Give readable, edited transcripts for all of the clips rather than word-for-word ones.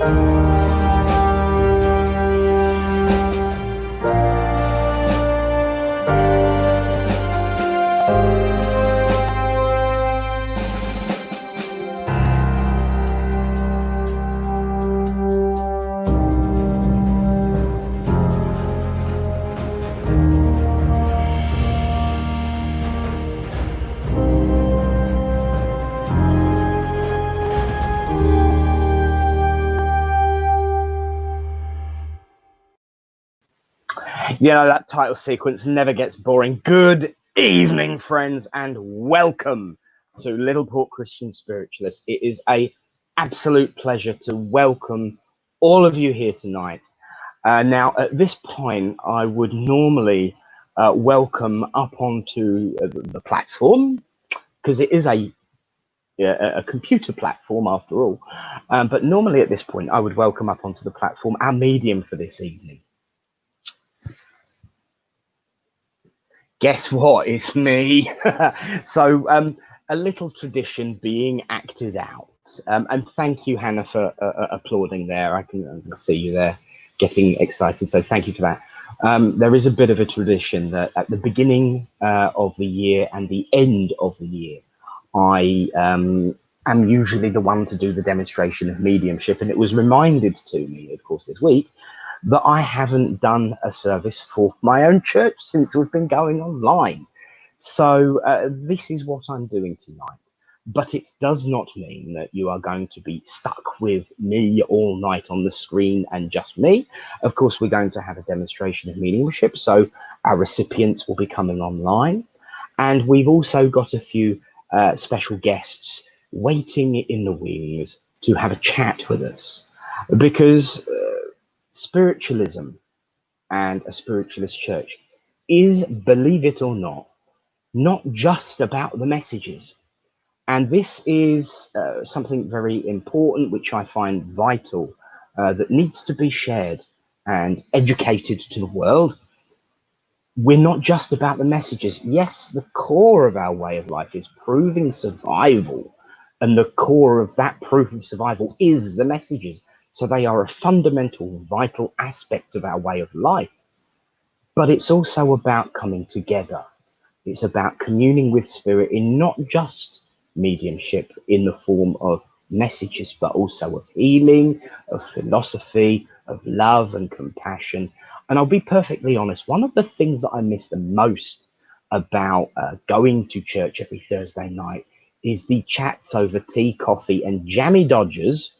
You know, that title sequence never gets boring. Good evening, friends, and welcome to Littleport Christian Spiritualists. It is an absolute pleasure to welcome all of you here tonight. Now, at this point, I would normally welcome up onto the platform, because it is a computer platform after all. But normally at this point, I would welcome up onto the platform our medium for this evening. Guess what? It's me. So a little tradition being acted out. And thank you, Hannah, for applauding there. I can see you there getting excited. So thank you for that. There is a bit of a tradition that at the beginning of the year and the end of the year, I am usually the one to do the demonstration of mediumship. And it was reminded to me, of course, this week, that I haven't done a service for my own church since we've been going online. So this is what I'm doing tonight. But it does not mean that you are going to be stuck with me all night on the screen and just me. Of course, we're going to have a demonstration of mediumship, so our recipients will be coming online. And we've also got a few special guests waiting in the wings to have a chat with us. Because spiritualism and a spiritualist church is, believe it or not just about the messages. And this is something very important, which I find vital, that needs to be shared and educated to the world. We're not just about the messages. Yes, the core of our way of life is proving survival. And the core of that proof of survival is the messages. So they are a fundamental, vital aspect of our way of life. But it's also about coming together. It's about communing with spirit in not just mediumship in the form of messages, but also of healing, of philosophy, of love and compassion. And I'll be perfectly honest, one of the things that I miss the most about going to church every Thursday night is the chats over tea, coffee, and jammy dodgers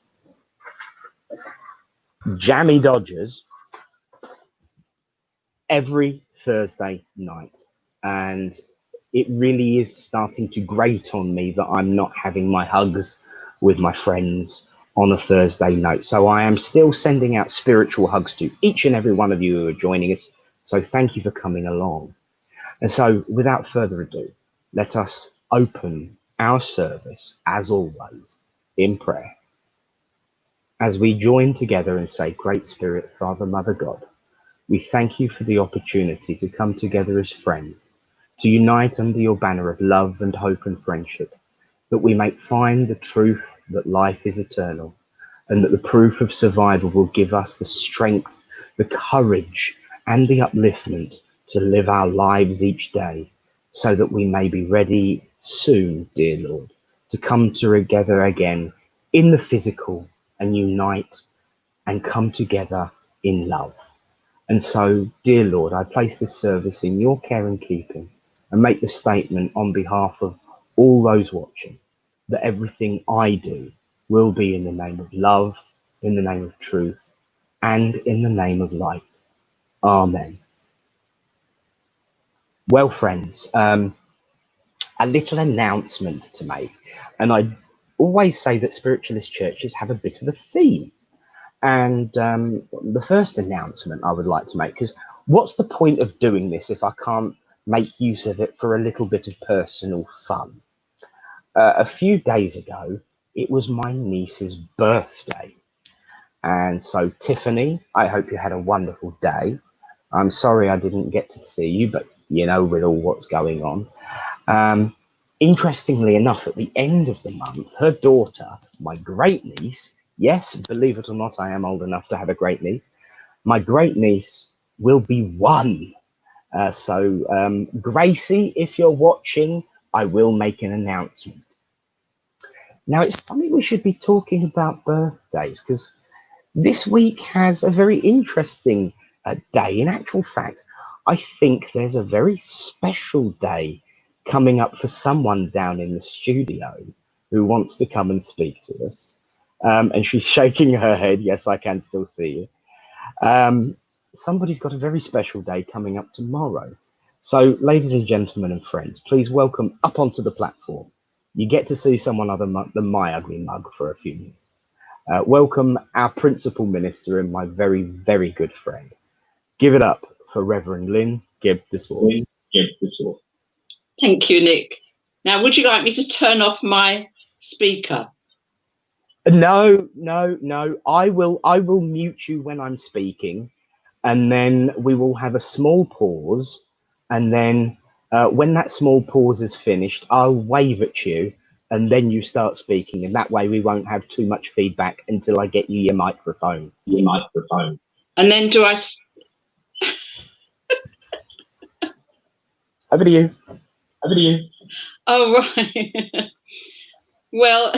every Thursday night. And it really is starting to grate on me that I'm not having my hugs with my friends on a Thursday night. So I am still sending out spiritual hugs to each and every one of you who are joining us. So thank you for coming along. And so without further ado, let us open our service, as always, in prayer. As we join together and say, Great Spirit, Father, Mother, God, we thank you for the opportunity to come together as friends, to unite under your banner of love and hope and friendship, that we may find the truth that life is eternal, and that the proof of survival will give us the strength, the courage, and the upliftment to live our lives each day, so that we may be ready soon, dear Lord, to come together again in the physical and unite and come together in love. And so, dear Lord, I place this service in your care and keeping, and make the statement on behalf of all those watching that everything I do will be in the name of love, in the name of truth, and in the name of light. Amen. Well, friends, a little announcement to make. And I always say that spiritualist churches have a bit of a theme. And the first announcement I would like to make, because what's the point of doing this if I can't make use of it for a little bit of personal fun? A few days ago, it was my niece's birthday. And so, Tiffany, I hope you had a wonderful day. I'm sorry I didn't get to see you, but you know, with all what's going on. Interestingly enough, at the end of the month, her daughter, my great niece, Yes, believe it or not, I am old enough to have a great niece. My great niece will be 1. So Gracie, if you're watching, I will make an announcement. Now, it's funny we should be talking about birthdays, because this week has a very interesting day. In actual fact, I think there's a very special day coming up for someone down in the studio who wants to come and speak to us. And she's shaking her head. Yes, I can still see you. Somebody's got a very special day coming up tomorrow. So, ladies and gentlemen and friends, please welcome up onto the platform. You get to see someone other than my ugly mug for a few minutes. Welcome our principal minister and my very, very good friend. Give it up for Reverend Lynn Gibb Deswall. Thank you, Nick. Now, would you like me to turn off my speaker? No. I will mute you when I'm speaking, and then we will have a small pause, and then when that small pause is finished, I'll wave at you, and then you start speaking, and that way we won't have too much feedback until I get you your microphone. And then do I... Over to you. Oh, right. Well,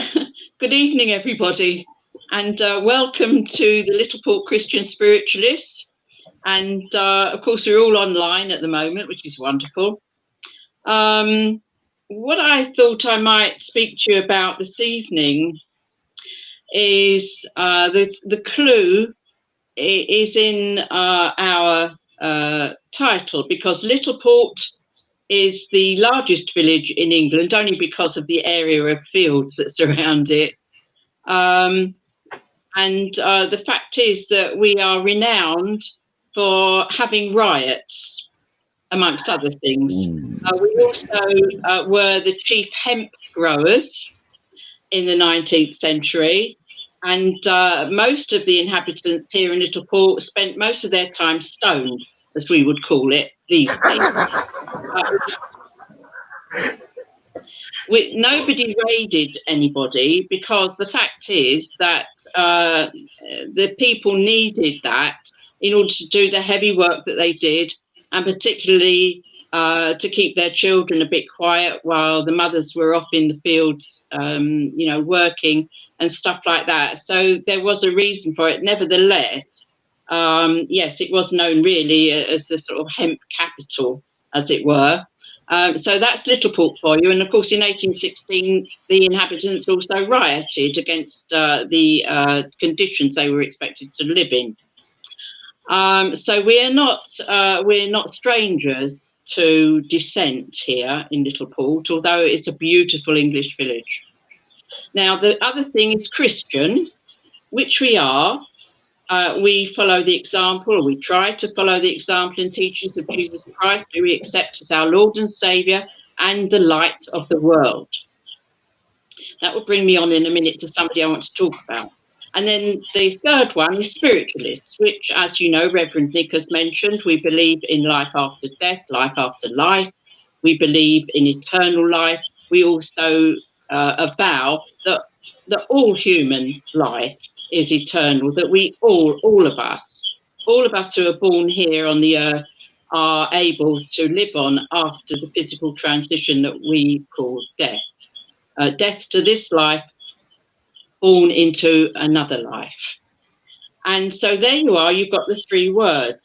good evening, everybody, and welcome to the Littleport Christian Spiritualists. And of course, we're all online at the moment, which is wonderful. What I thought I might speak to you about this evening is the clue is in our title, because Littleport is the largest village in England, only because of the area of fields that surround it. And the fact is that we are renowned for having riots, amongst other things. We also were the chief hemp growers in the 19th century. And most of the inhabitants here in Littleport spent most of their time stoned, as we would call it these days. Nobody raided anybody, because the fact is that the people needed that in order to do the heavy work that they did, and particularly to keep their children a bit quiet while the mothers were off in the fields, working and stuff like that. So there was a reason for it. Nevertheless, yes, it was known really as the sort of hemp capital, as it were. So that's Littleport for you. And of course, in 1816, the inhabitants also rioted against the conditions they were expected to live in. So we're not strangers to dissent here in Littleport, although it's a beautiful English village. Now, the other thing is Christian, which we are. We follow the example, or we try to follow the example and teachings of Jesus Christ, who we accept as our Lord and Saviour and the light of the world. That will bring me on in a minute to somebody I want to talk about. And then the third one is spiritualists, which, as you know, Reverend Nick has mentioned, we believe in life after death, life after life. We believe in eternal life. We also avow that all human life is eternal, that we all of us who are born here on the earth are able to live on after the physical transition that we call death. Death to this life, born into another life. And so there you are, you've got the 3 words.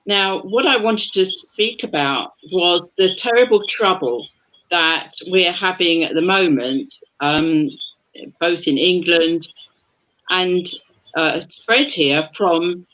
Now, what I wanted to speak about was the terrible trouble that we're having at the moment, both in England and spread here from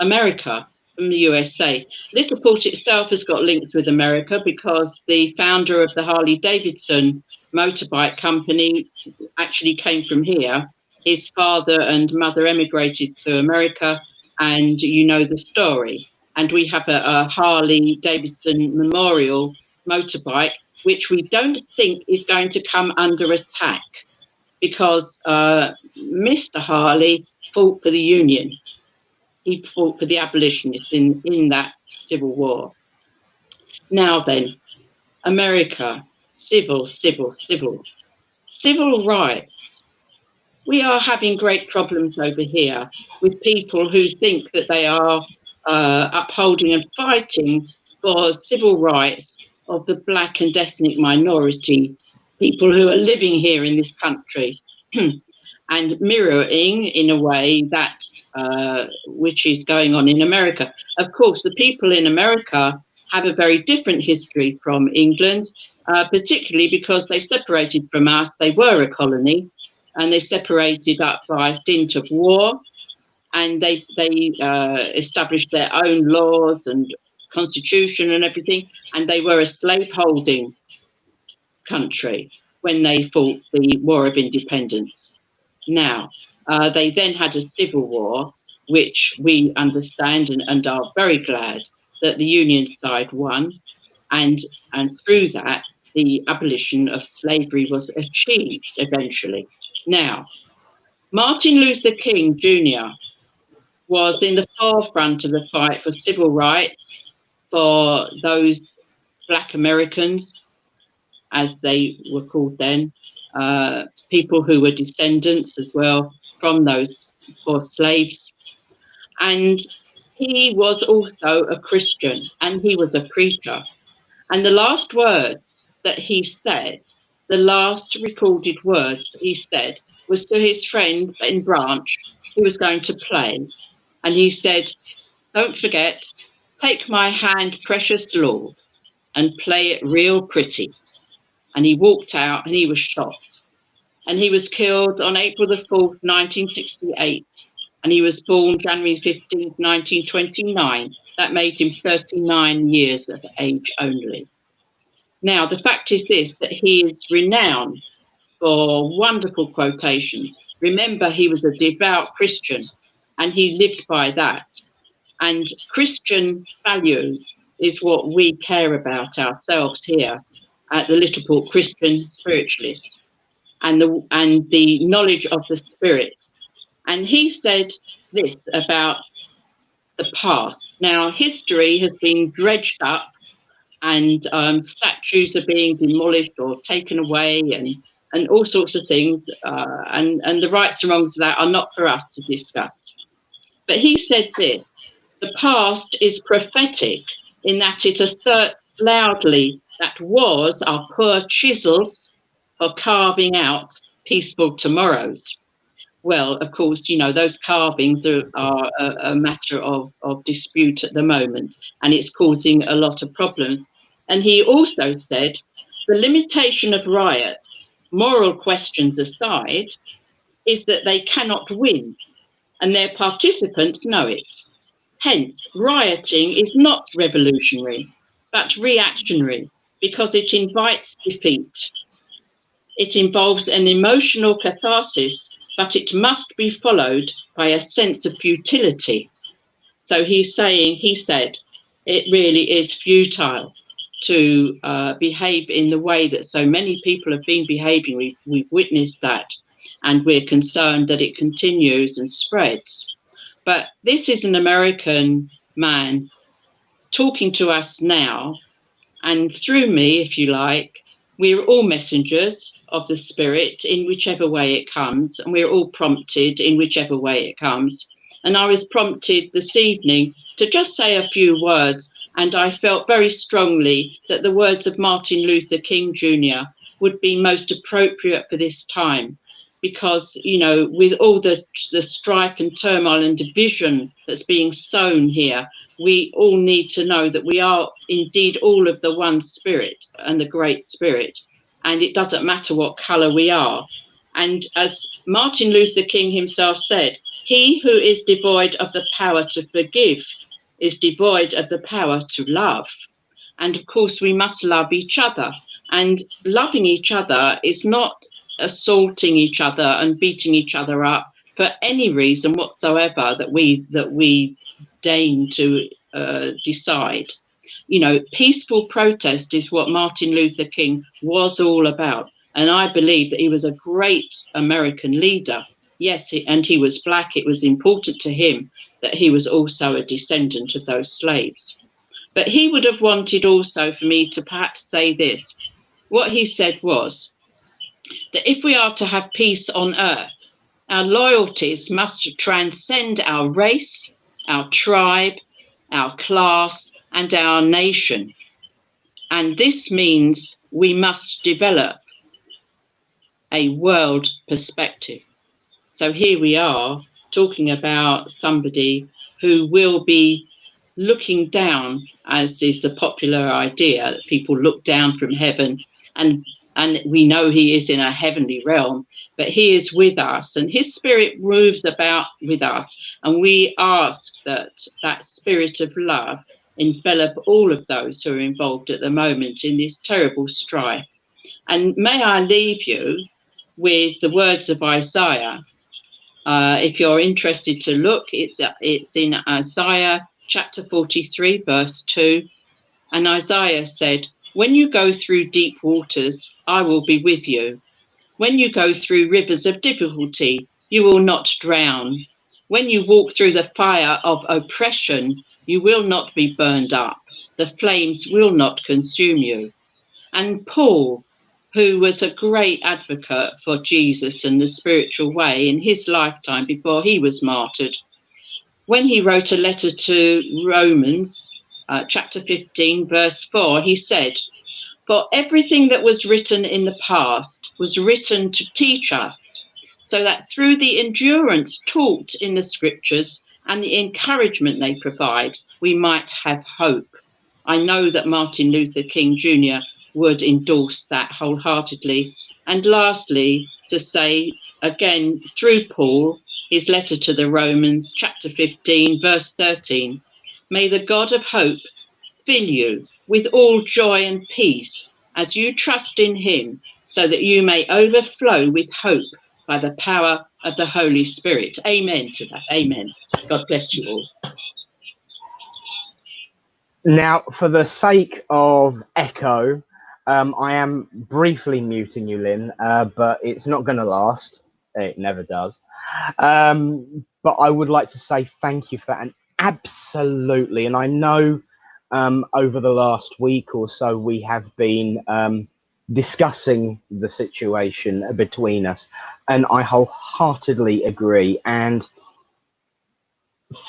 America, from the USA. Littleport itself has got links with America, because the founder of the Harley-Davidson motorbike company actually came from here. His father and mother emigrated to America, and you know the story. And we have a Harley-Davidson memorial motorbike, which we don't think is going to come under attack, because Mr. Harley fought for the Union. He fought for the abolitionists in that Civil War. Now then, America, civil rights. we are having great problems over here with people who think that they are upholding and fighting for civil rights of the black and ethnic minority people who are living here in this country and mirroring in a way that which is going on in America. Of course, the people in America have a very different history from England, particularly because they separated from us. They were a colony, and they separated up by dint of war, and they established their own laws and constitution and everything, and they were a slave-holding country when they fought the War of Independence. Now, they then had a civil war, which we understand and are very glad that the Union side won, and through that, the abolition of slavery was achieved eventually. Now, Martin Luther King Jr. was in the forefront of the fight for civil rights for those Black Americans, as they were called then, people who were descendants as well from those forced slaves. And he was also a Christian, and he was a preacher. And the last words that he said, the last recorded words that he said, was to his friend Ben Branch, who was going to play. And he said, "Don't forget, take my hand, precious Lord, and play it real pretty." And he walked out and he was shot. And he was killed on April the 4th, 1968. And he was born January 15th, 1929. That made him 39 years of age only. Now, the fact is this, that he is renowned for wonderful quotations. Remember, he was a devout Christian, and he lived by that. And Christian values is what we care about ourselves here at the Littleport Christian Spiritualists, and the knowledge of the Spirit. And he said this about the past. Now, history has been dredged up, and statues are being demolished or taken away, and all sorts of things. And the rights and wrongs of that are not for us to discuss. But he said this: the past is prophetic in that it asserts loudly that wars are poor chisels for carving out peaceful tomorrows. Well, of course, you know, those carvings are a matter of dispute at the moment, and it's causing a lot of problems. And he also said the limitation of riots, moral questions aside, is that they cannot win, and their participants know it. Hence, rioting is not revolutionary, but reactionary, because it invites defeat. It involves an emotional catharsis, but it must be followed by a sense of futility. So he said, it really is futile to behave in the way that so many people have been behaving. We've witnessed that, and we're concerned that it continues and spreads. But this is an American man talking to us now, and through me, if you like, we're all messengers of the Spirit in whichever way it comes, and we're all prompted in whichever way it comes. And I was prompted this evening to just say a few words, and I felt very strongly that the words of Martin Luther King Jr. would be most appropriate for this time, because, you know, with all the strife and turmoil and division that's being sown here, we all need to know that we are indeed all of the one Spirit and the Great Spirit, and it doesn't matter what colour we are. And as Martin Luther King himself said, he who is devoid of the power to forgive is devoid of the power to love. And of course, we must love each other, and loving each other is not assaulting each other and beating each other up for any reason whatsoever that we deign to decide. You know, peaceful protest is what Martin Luther King was all about. And I believe that he was a great American leader. Yes, and he was black. It was important to him that he was also a descendant of those slaves. But he would have wanted also for me to perhaps say this. What he said was that if we are to have peace on earth, Our loyalties must transcend our race, our tribe, our class, and our nation. And this means we must develop a world perspective. So here we are talking about somebody who will be looking down, as is the popular idea, that people look down from heaven, and we know he is in a heavenly realm, but he is with us and his spirit moves about with us, and we ask that that spirit of love envelop all of those who are involved at the moment in this terrible strife. And may I leave you with the words of Isaiah. If you're interested to look, it's in Isaiah chapter 43, verse 2. And Isaiah said, "When you go through deep waters, I will be with you. When you go through rivers of difficulty, you will not drown. When you walk through the fire of oppression, you will not be burned up. The flames will not consume you." And Paul, who was a great advocate for Jesus and the spiritual way in his lifetime before he was martyred, when he wrote a letter to Romans, chapter 15, verse 4, he said, "For everything that was written in the past was written to teach us, so that through the endurance taught in the scriptures and the encouragement they provide, we might have hope." I know that Martin Luther King Jr. would endorse that wholeheartedly. And lastly, to say again through Paul, his letter to the Romans, chapter 15, verse 13, "May the God of hope fill you with all joy and peace as you trust in him, so that you may overflow with hope by the power of the Holy Spirit." Amen to that. Amen. God bless you all. Now, for the sake of echo, I am briefly muting you, Lynn, but it's not going to last. It never does. But I would like to say thank you for that. And absolutely. And I know over the last week or so, we have been discussing the situation between us. And I wholeheartedly agree. And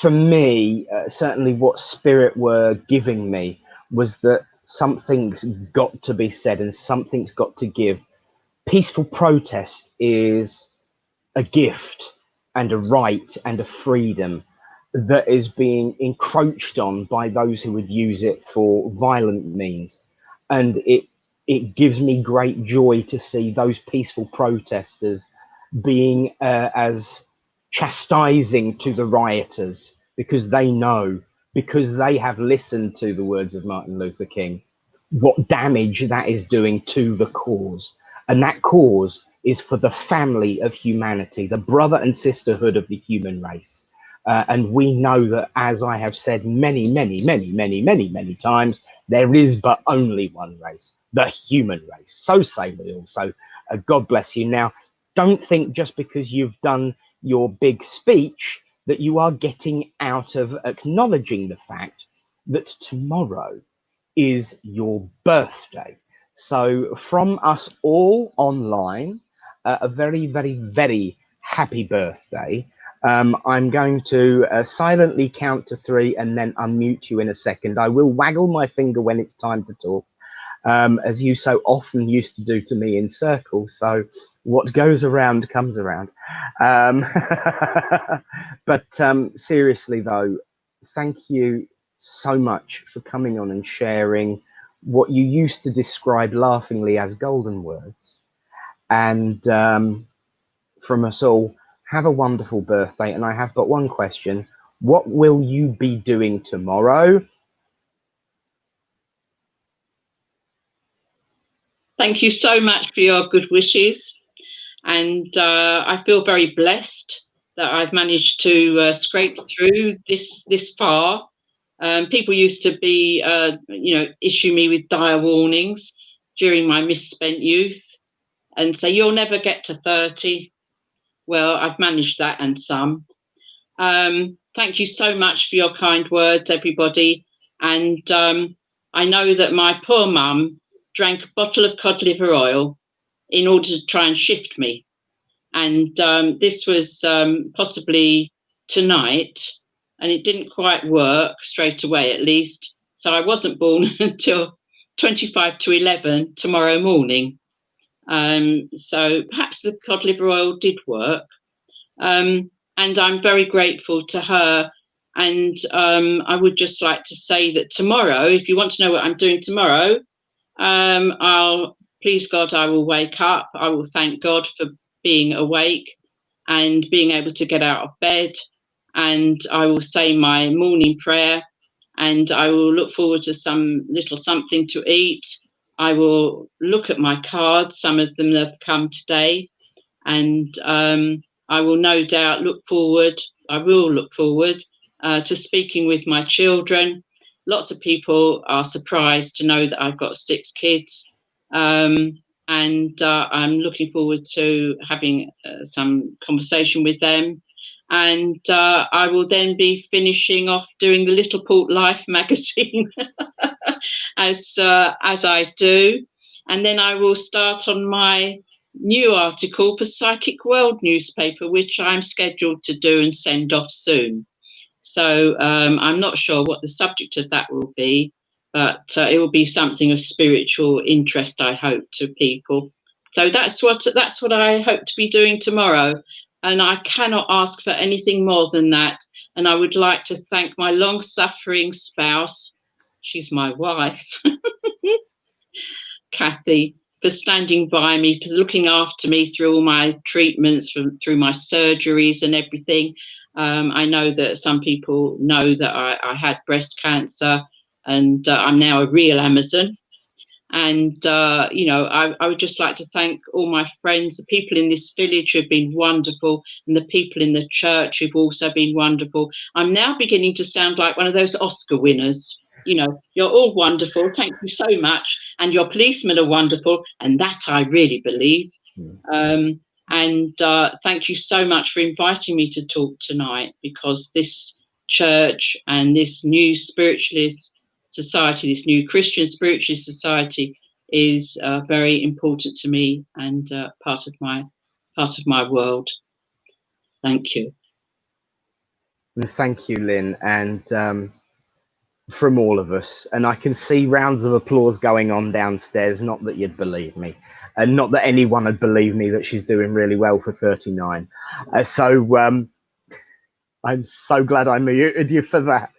for me, certainly what Spirit were giving me was that something's got to be said and something's got to give. Peaceful protest is a gift and a right and a freedom that is being encroached on by those who would use it for violent means. And it gives me great joy to see those peaceful protesters being as chastising to the rioters, because they know, because they have listened to the words of Martin Luther King, what damage that is doing to the cause. And that cause is for the family of humanity, the brother and sisterhood of the human race. And we know that, as I have said many times, there is but only one race, the human race. So say we all. So God bless you. Now, don't think just because you've done your big speech that you are getting out of acknowledging the fact that tomorrow is your birthday. So from us all online, a very happy birthday. I'm going to silently count to 3 and then unmute you in a second. I will waggle my finger when it's time to talk, as you so often used to do to me in circles. So what goes around comes around. But seriously though, thank you so much for coming on and sharing what you used to describe laughingly as golden words. And from us all, have a wonderful birthday. And I have but one question. What will you be doing tomorrow? Thank you so much for your good wishes. And I feel very blessed that I've managed to scrape through this far. People used to be, issue me with dire warnings during my misspent youth and say, "You'll never get to 30. Well, I've managed that and some. Thank you so much for your kind words, everybody. And I know that my poor mum drank a bottle of cod liver oil in order to try and shift me. And this was possibly tonight, and it didn't quite work straight away, at least. So I wasn't born until 25 to 11 tomorrow morning. So perhaps the cod liver oil did work. And I'm very grateful to her. And I would just like to say that tomorrow, if you want to know what I'm doing tomorrow, please God, I will wake up. I will thank God for being awake and being able to get out of bed. And I will say my morning prayer, and I will look forward to some little something to eat. I will look at my cards. Some of them have come today, and I will no doubt look forward to speaking with my children. Lots of people are surprised to know that I've got 6 kids, and I'm looking forward to having some conversation with them. And I will then be finishing off doing the Littleport Life magazine as I do, and then I will start on my new article for Psychic World newspaper, which I'm scheduled to do and send off soon. So I'm not sure what the subject of that will be, but it will be something of spiritual interest, I hope, to people. So that's what I hope to be doing tomorrow, and I cannot ask for anything more than that. And I would like to thank my long-suffering spouse, she's my wife, Kathy, for standing by me, for looking after me through all my treatments, through my surgeries and everything. I know that some people know that I had breast cancer, and I'm now a real Amazon. And, I would just like to thank all my friends, the people in this village who've been wonderful, and the people in the church who've also been wonderful. I'm now beginning to sound like one of those Oscar winners. You're all wonderful. Thank you so much. And your policemen are wonderful. And that I really believe. And thank you so much for inviting me to talk tonight, because this church and this new spiritualist society, this new Christian spiritualist society, is very important to me and part of my world. Thank you. Thank you, Lynn, and from all of us. And I can see rounds of applause going on downstairs. Not that you'd believe me, and not that anyone would believe me that she's doing really well for 39. I'm so glad I muted you for that.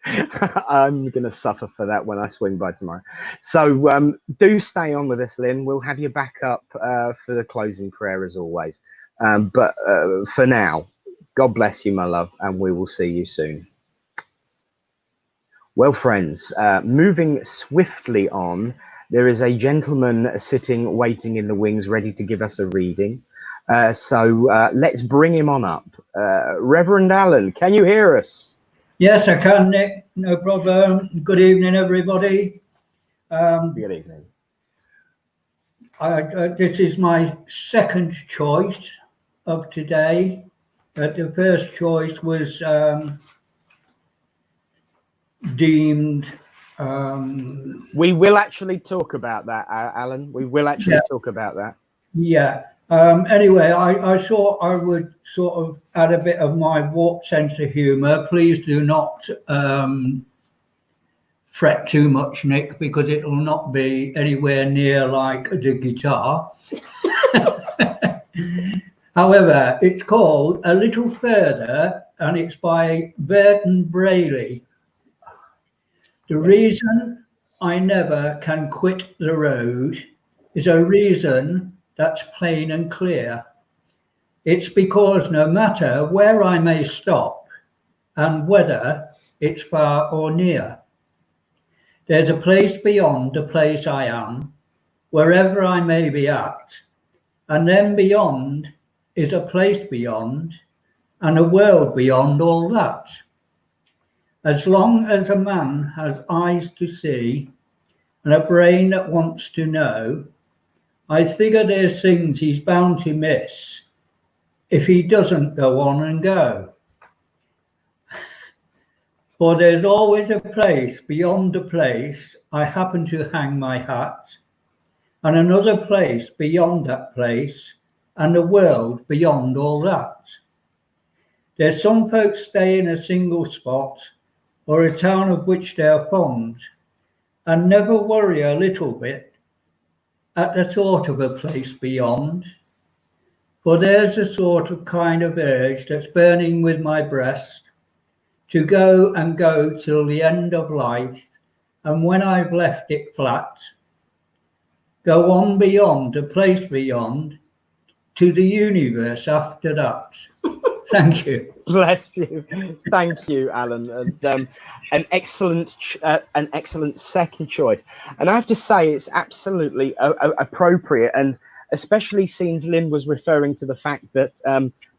I'm going to suffer for that when I swing by tomorrow. So do stay on with us, Lynn. We'll have you back up for the closing prayer as always. But for now, God bless you, my love, and we will see you soon. Well, friends, moving swiftly on, there is a gentleman sitting, waiting in the wings, ready to give us a reading. So let's bring him on up. Reverend Alan, can you hear us? Yes, I can, Nick. No problem. Good evening, everybody. Good evening. This is my second choice of today. The first choice was deemed... we will actually talk about that, Alan. We will actually talk about that. Yeah. Anyway, I thought I would sort of add a bit of my warped sense of humour. Please do not fret too much, Nick, because it will not be anywhere near like the guitar. However, it's called A Little Further, and it's by Burton Braley. The reason I never can quit the road is a reason that's plain and clear. It's because no matter where I may stop and whether it's far or near, there's a place beyond the place I am, wherever I may be at, and then beyond is a place beyond and a world beyond all that. As long as a man has eyes to see and a brain that wants to know, I figure there's things he's bound to miss if he doesn't go on and go. For there's always a place beyond the place I happen to hang my hat, and another place beyond that place and a world beyond all that. There's some folks stay in a single spot or a town of which they are fond and never worry a little bit at the thought of a place beyond. For there's a sort of kind of urge that's burning with my breast to go and go till the end of life, and when I've left it flat, go on beyond, a place beyond, to the universe after that. Thank you. Bless you. Thank you, Alan. And an excellent second choice. And I have to say, it's absolutely appropriate, and especially since Lynn was referring to the fact that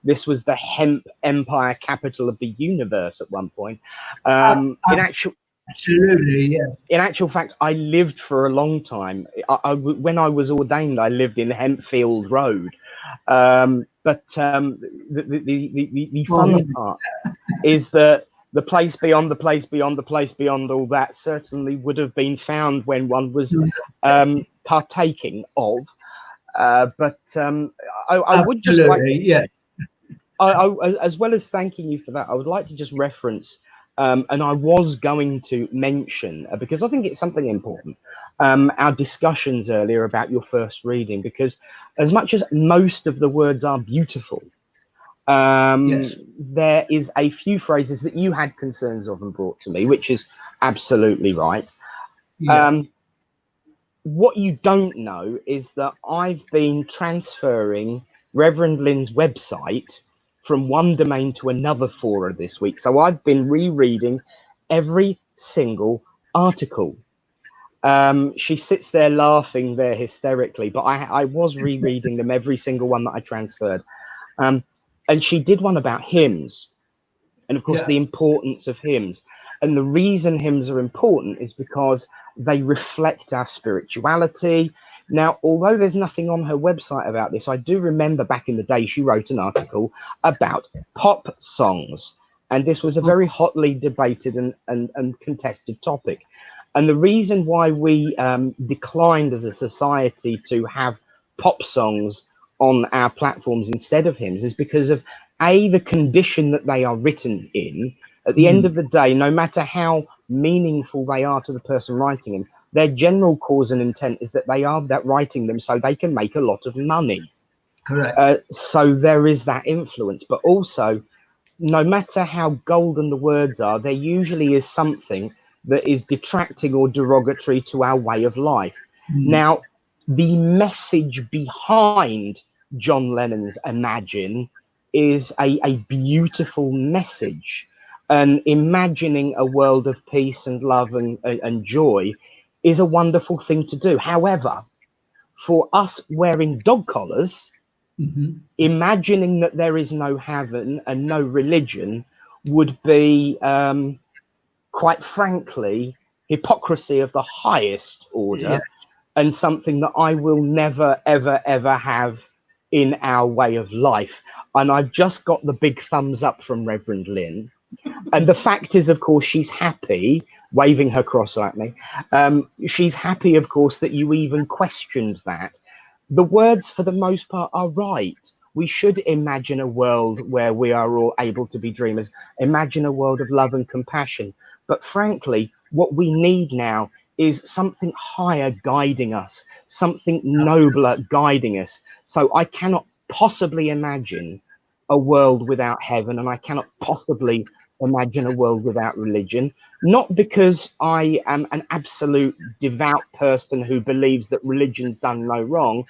this was the hemp empire capital of the universe at one point. Absolutely, yeah. In actual fact, I lived for a long time. When I was ordained, I lived in Hempfield Road. But the funny part is that the place beyond the place beyond the place beyond all that certainly would have been found when one was partaking of. I would just like, yeah. as well as thanking you for that, I would like to just reference, and I was going to mention, because I think it's something important, our discussions earlier about your first reading, because as much as most of the words are beautiful, Yes. there is a few phrases that you had concerns of and brought to me, which is absolutely right. Yeah. What you don't know is that I've been transferring Reverend Lynn's website from one domain to another for her this week. So I've been rereading every single article. She sits there laughing there hysterically, but I was rereading them, every single one that I transferred. And she did one about hymns, and of course the importance of hymns. And the reason hymns are important is because they reflect our spirituality. Now, although there's nothing on her website about this, I do remember back in the day she wrote an article about pop songs, and this was a very hotly debated and contested topic. And the reason why we declined as a society to have pop songs on our platforms instead of hymns is because of the condition that they are written in. At the end of the day, no matter how meaningful they are to the person writing them, their general cause and intent is that they are writing them so they can make a lot of money. Correct. So there is that influence, but also, no matter how golden the words are, there usually is something that is detracting or derogatory to our way of life. Now, the message behind John Lennon's Imagine is a beautiful message. And imagining a world of peace and love and joy is a wonderful thing to do. However, for us wearing dog collars, imagining that there is no heaven and no religion would be, quite frankly, hypocrisy of the highest order, and something that I will never, ever, ever have in our way of life. And I've just got the big thumbs up from Reverend Lynn. And the fact is, of course, she's happy, waving her cross at me. She's happy, of course, that you even questioned that. The words, for the most part, are right. We should imagine a world where we are all able to be dreamers. Imagine a world of love and compassion. But frankly, what we need now is something higher guiding us, something nobler guiding us. So I cannot possibly imagine a world without heaven, and I cannot possibly imagine a world without religion, not because I am an absolute devout person who believes that religion's done no wrong.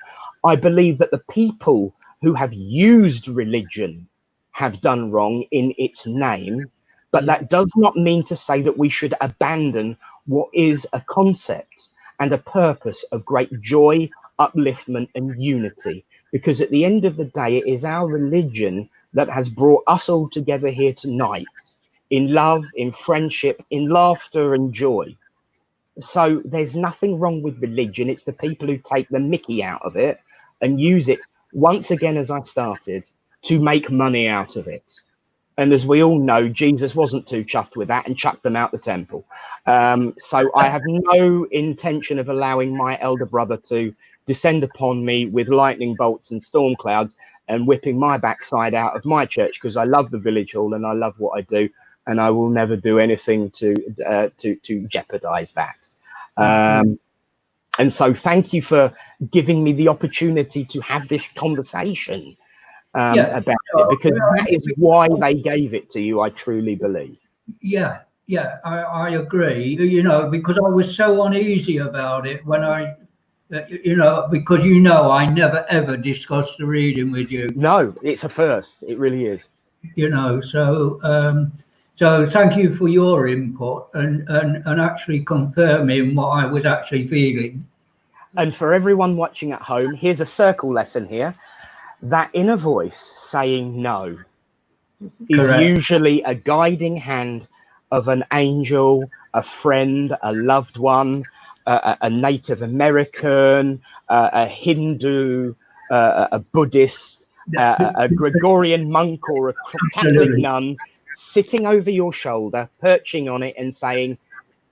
I believe that the people who have used religion have done wrong in its name, but that does not mean to say that we should abandon what is a concept and a purpose of great joy, upliftment and unity, because at the end of the day, it is our religion that has brought us all together here tonight in love, in friendship, in laughter and joy. So there's nothing wrong with religion. It's the people who take the mickey out of it and use it, once again, as I started, to make money out of it. And as we all know, Jesus wasn't too chuffed with that and chucked them out the temple. So I have no intention of allowing my elder brother to descend upon me with lightning bolts and storm clouds and whipping my backside out of my church, because I love the village hall and I love what I do, and I will never do anything to jeopardize that. And so thank you for giving me the opportunity to have this conversation about it, because that is why they gave it to you, I truly believe. Yeah, I agree, you know, because I was so uneasy about it when I, you know, because, you know, I never ever discussed the reading with you. No, it's a first. It really is. You know, so so thank you for your input and actually confirming what I was actually feeling. And for everyone watching at home, here's a circle lesson here. That inner voice saying no is usually a guiding hand of an angel, a friend, a loved one, a Native American, a Hindu, a Buddhist, a Gregorian monk, or a Catholic nun sitting over your shoulder, perching on it and saying,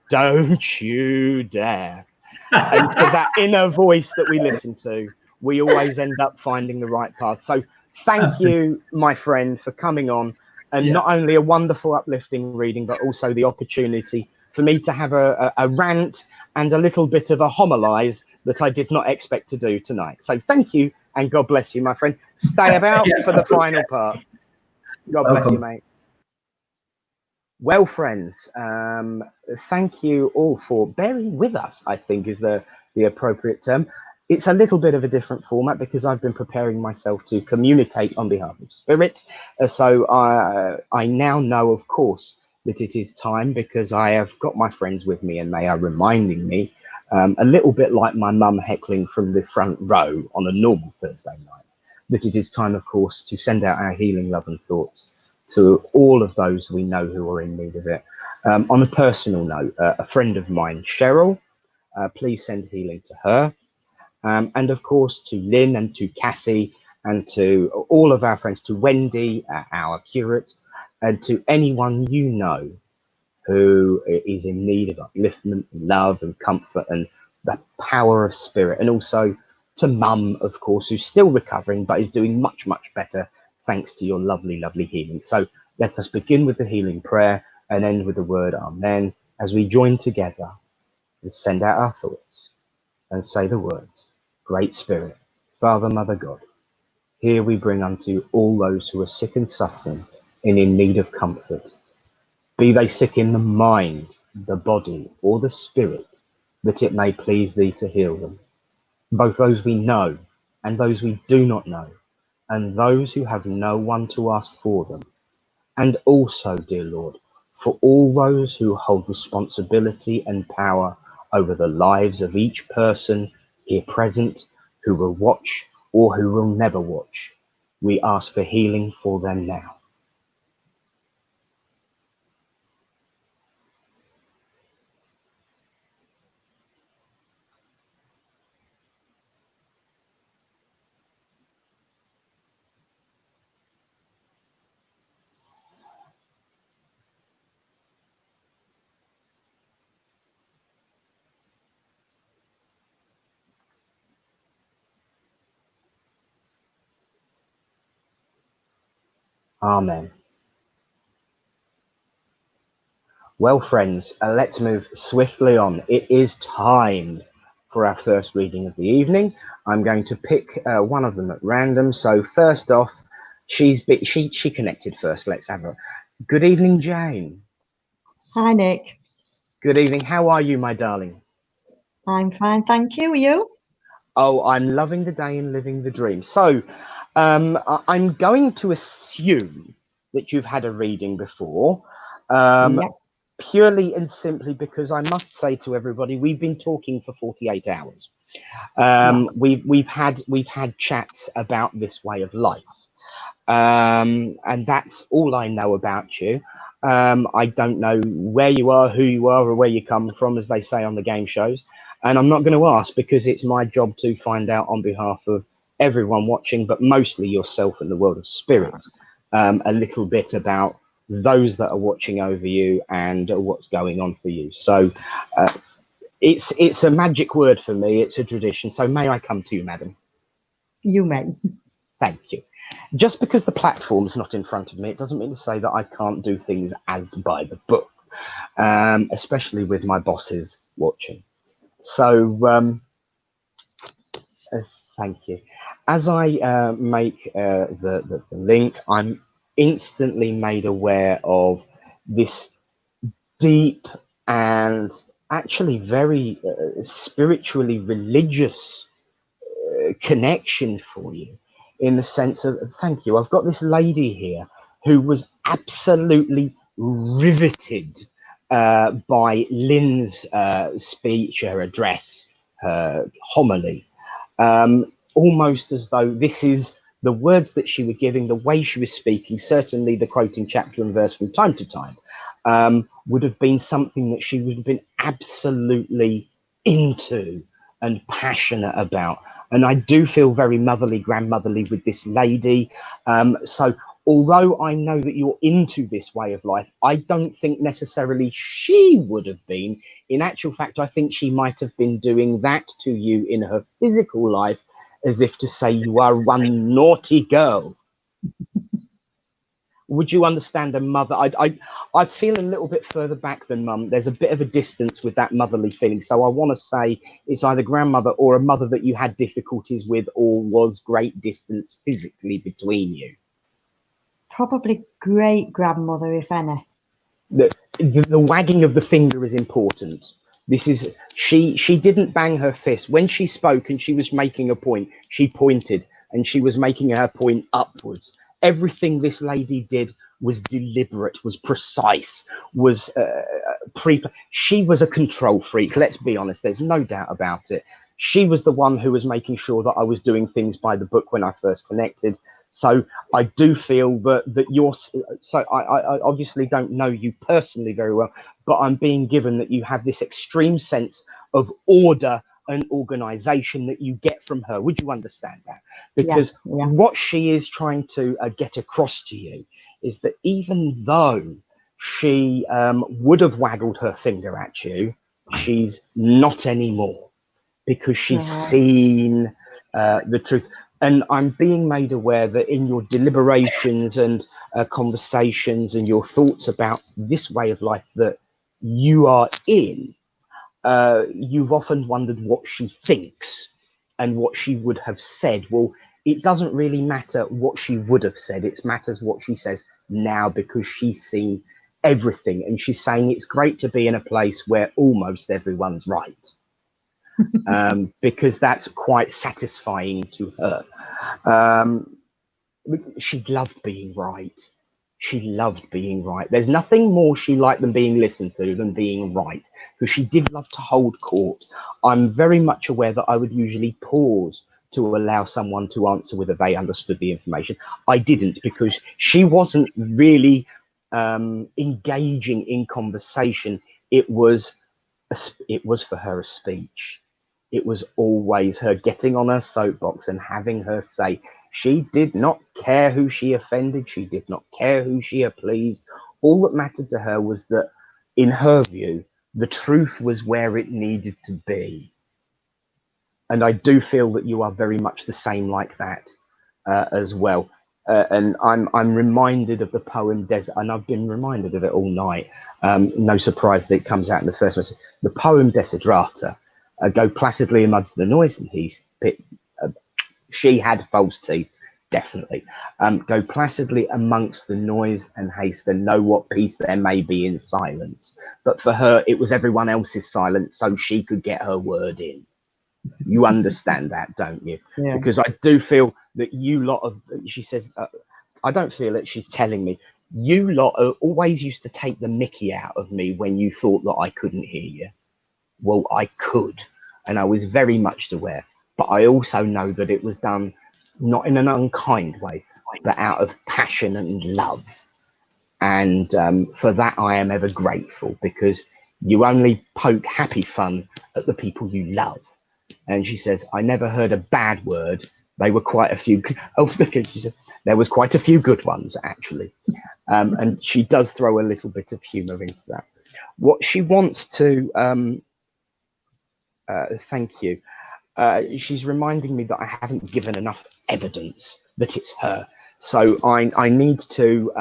"Don't you dare." And for that inner voice that we listen to, we always end up finding the right path. So thank you, my friend, for coming on, and not only a wonderful, uplifting reading, but also the opportunity for me to have a rant and a little bit of a homilize that I did not expect to do tonight. So thank you, and God bless you, my friend. Stay about for the final part. God bless you, mate. Well, friends, thank you all for bearing with us, I think is the appropriate term. It's a little bit of a different format because I've been preparing myself to communicate on behalf of Spirit. So I now know, of course, that it is time, because I have got my friends with me and they are reminding me, a little bit like my mum heckling from the front row on a normal Thursday night, that it is time, of course, to send out our healing love and thoughts to all of those we know who are in need of it. On a personal note, a friend of mine, Cheryl, please send healing to her. And of course to Lynn and to Kathy and to all of our friends, to Wendy, our curate, and to anyone you know who is in need of upliftment, love and comfort and the power of Spirit. And also to Mum, of course, who's still recovering but is doing much, much better thanks to your lovely, lovely healing. So let us begin with the healing prayer and end with the word Amen, as we join together and send out our thoughts and say the words: Great Spirit, Father, Mother, God, here we bring unto all those who are sick and suffering and in need of comfort, be they sick in the mind, the body, or the spirit, that it may please thee to heal them, both those we know and those we do not know, and those who have no one to ask for them. And also, dear Lord, for all those who hold responsibility and power over the lives of each person here present, who will watch or who will never watch, we ask for healing for them now. Amen. Well, friends, let's move swiftly on. It is time for our first reading of the evening. I'm going to pick one of them at random. So first off, she connected first. Let's have her. Good evening, Jane. Hi, Nick. Good evening. How are you, my darling? I'm fine, thank you. Are you? Oh, I'm loving the day and living the dream. So I'm going to assume that you've had a reading before. Yep. Purely and simply because I must say to everybody, we've been talking for 48 hours. We've had chats about this way of life, and that's all I know about you. I don't know where you are, who you are, or where you come from, as they say on the game shows, and I'm not going to ask, because it's my job to find out on behalf of everyone watching, but mostly yourself and the world of spirit, a little bit about those that are watching over you and what's going on for you. So It's a magic word for me. It's a tradition. So may I come to you, madam? You may. Thank you. Just because the platform's not in front of me, it doesn't mean to say that I can't do things as by the book, especially with my bosses watching. So thank you. As I make the link, I'm instantly made aware of this deep and actually very spiritually religious connection for you, in the sense of, thank you, I've got this lady here who was absolutely riveted by Lynn's speech, her address, her homily, almost as though this is the words that she was giving, the way she was speaking, certainly the quoting chapter and verse from time to time, would have been something that she would have been absolutely into and passionate about. And I do feel very motherly, grandmotherly with this lady. So although I know that you're into this way of life, I don't think necessarily she would have been. In actual fact, I think she might have been doing that to you in her physical life, as if to say you are one naughty girl. Would you understand a mother? I feel a little bit further back than mum. There's a bit of a distance with that motherly feeling. So I want to say it's either grandmother or a mother that you had difficulties with, or was great distance physically between you. Probably great grandmother, if any. The wagging of the finger is important. This is, she didn't bang her fist. When she spoke and she was making a point, she pointed, and she was making her point upwards. Everything this lady did was deliberate, was precise, was she was a control freak. Let's be honest, there's no doubt about it. She was the one who was making sure that I was doing things by the book when I first connected. So I do feel that you're, so I obviously don't know you personally very well, but I'm being given that you have this extreme sense of order and organization that you get from her. Would you understand that? Because what she is trying to get across to you is that even though she would have waggled her finger at you, she's not anymore, because she's seen the truth. And I'm being made aware that in your deliberations and conversations and your thoughts about this way of life that you are in, you've often wondered what she thinks and what she would have said. Well, it doesn't really matter what she would have said. It matters what she says now, because she's seen everything. And she's saying it's great to be in a place where almost everyone's right. Because that's quite satisfying to her. She loved being right. She loved being right. There's nothing more she liked than being listened to than being right, because she did love to hold court. I'm very much aware that I would usually pause to allow someone to answer whether they understood the information. I didn't, because she wasn't really engaging in conversation. It was for her a speech. It was always her getting on her soapbox and having her say. She did not care who she offended. She did not care who she pleased. All that mattered to her was that, in her view, the truth was where it needed to be. And I do feel that you are very much the same like that as well. And I'm reminded of the poem Desert, and I've been reminded of it all night. No surprise that it comes out in the first message. The poem Desiderata. Go placidly amongst the noise, and she had false teeth, definitely. Go placidly amongst the noise and haste, and know what peace there may be in silence. But for her, it was everyone else's silence, so she could get her word in. You understand that, don't you? Yeah. Because I do feel that you lot of, she says, I don't feel that she's telling me, you lot always used to take the mickey out of me when you thought that I couldn't hear you. Well, I could, and I was very much aware, but I also know that it was done not in an unkind way, but out of passion and love. And for that, I am ever grateful, because you only poke happy fun at the people you love. And she says, I never heard a bad word. They were quite a few. Oh, she said, there was quite a few good ones, actually. And she does throw a little bit of humor into that. What she wants to Thank you. She's reminding me that I haven't given enough evidence that it's her. So I need to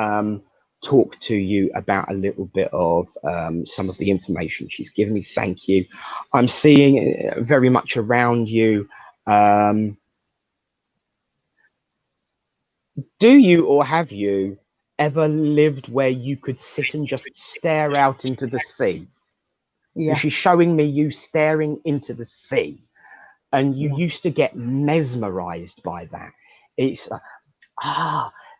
talk to you about a little bit of some of the information she's given me. Thank you. I'm seeing very much around you. Do you or have you ever lived where you could sit and just stare out into the sea? Yeah. And she's showing me you staring into the sea. And you Yeah. used to get mesmerized by that. It's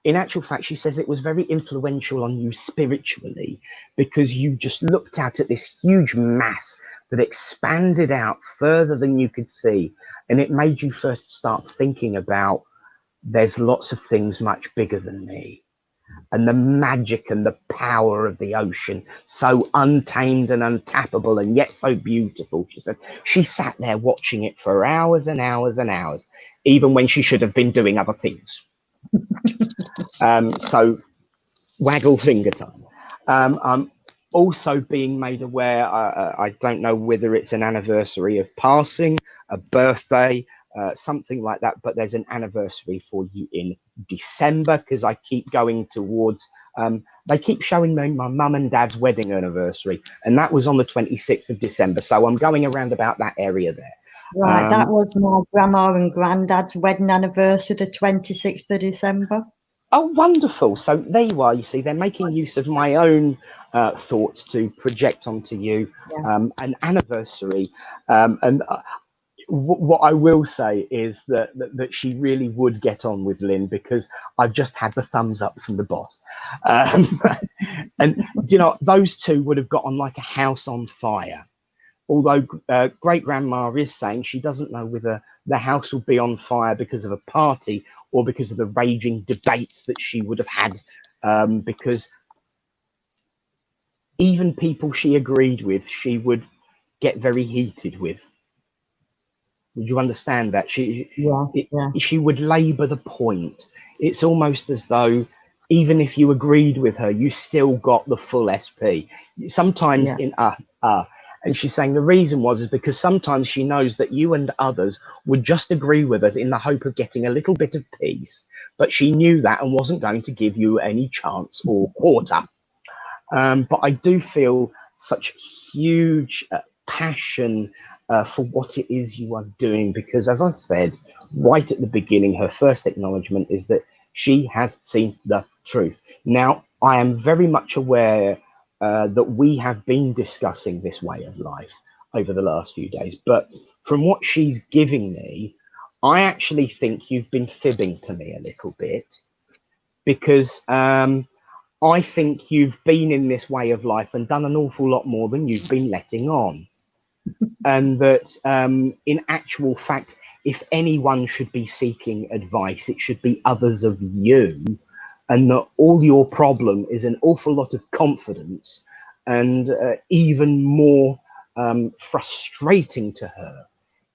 in actual fact, she says it was very influential on you spiritually, because you just looked out at this huge mass that expanded out further than you could see, and it made you first start thinking about, there's lots of things much bigger than me, and the magic and the power of the ocean, so untamed and untappable and yet so beautiful. She said she sat there watching it for hours and hours and hours, even when she should have been doing other things. So waggle finger time. I'm also being made aware, I don't know whether it's an anniversary of passing, a birthday, something like that, but there's an anniversary for you in December, because I keep going towards, they keep showing me my mum and dad's wedding anniversary, and that was on the 26th of December. So I'm going around about that area there. Right, that was my grandma and granddad's wedding anniversary, the 26th of December. Oh, wonderful. So there you are. You see, they're making use of my own thoughts to project onto you an anniversary. And what I will say is that she really would get on with Lynn, because I've just had the thumbs up from the boss. And, you know, those two would have got on like a house on fire. Although great grandma is saying she doesn't know whether the house will be on fire because of a party or because of the raging debates that she would have had, because even people she agreed with, she would get very heated with. Would you understand that? She would labour the point. It's almost as though even if you agreed with her, you still got the full SP. Sometimes and she's saying the reason is because sometimes she knows that you and others would just agree with her in the hope of getting a little bit of peace, but she knew that and wasn't going to give you any chance or quarter. But I do feel such huge passion for what it is you are doing, because as I said right at the beginning, her first acknowledgement is that she has seen the truth. Now, I am very much aware that we have been discussing this way of life over the last few days, but from what she's giving me, I actually think you've been fibbing to me a little bit, because I think you've been in this way of life and done an awful lot more than you've been letting on. And that in actual fact, if anyone should be seeking advice, it should be others of you, and that all your problem is an awful lot of confidence, and even more frustrating to her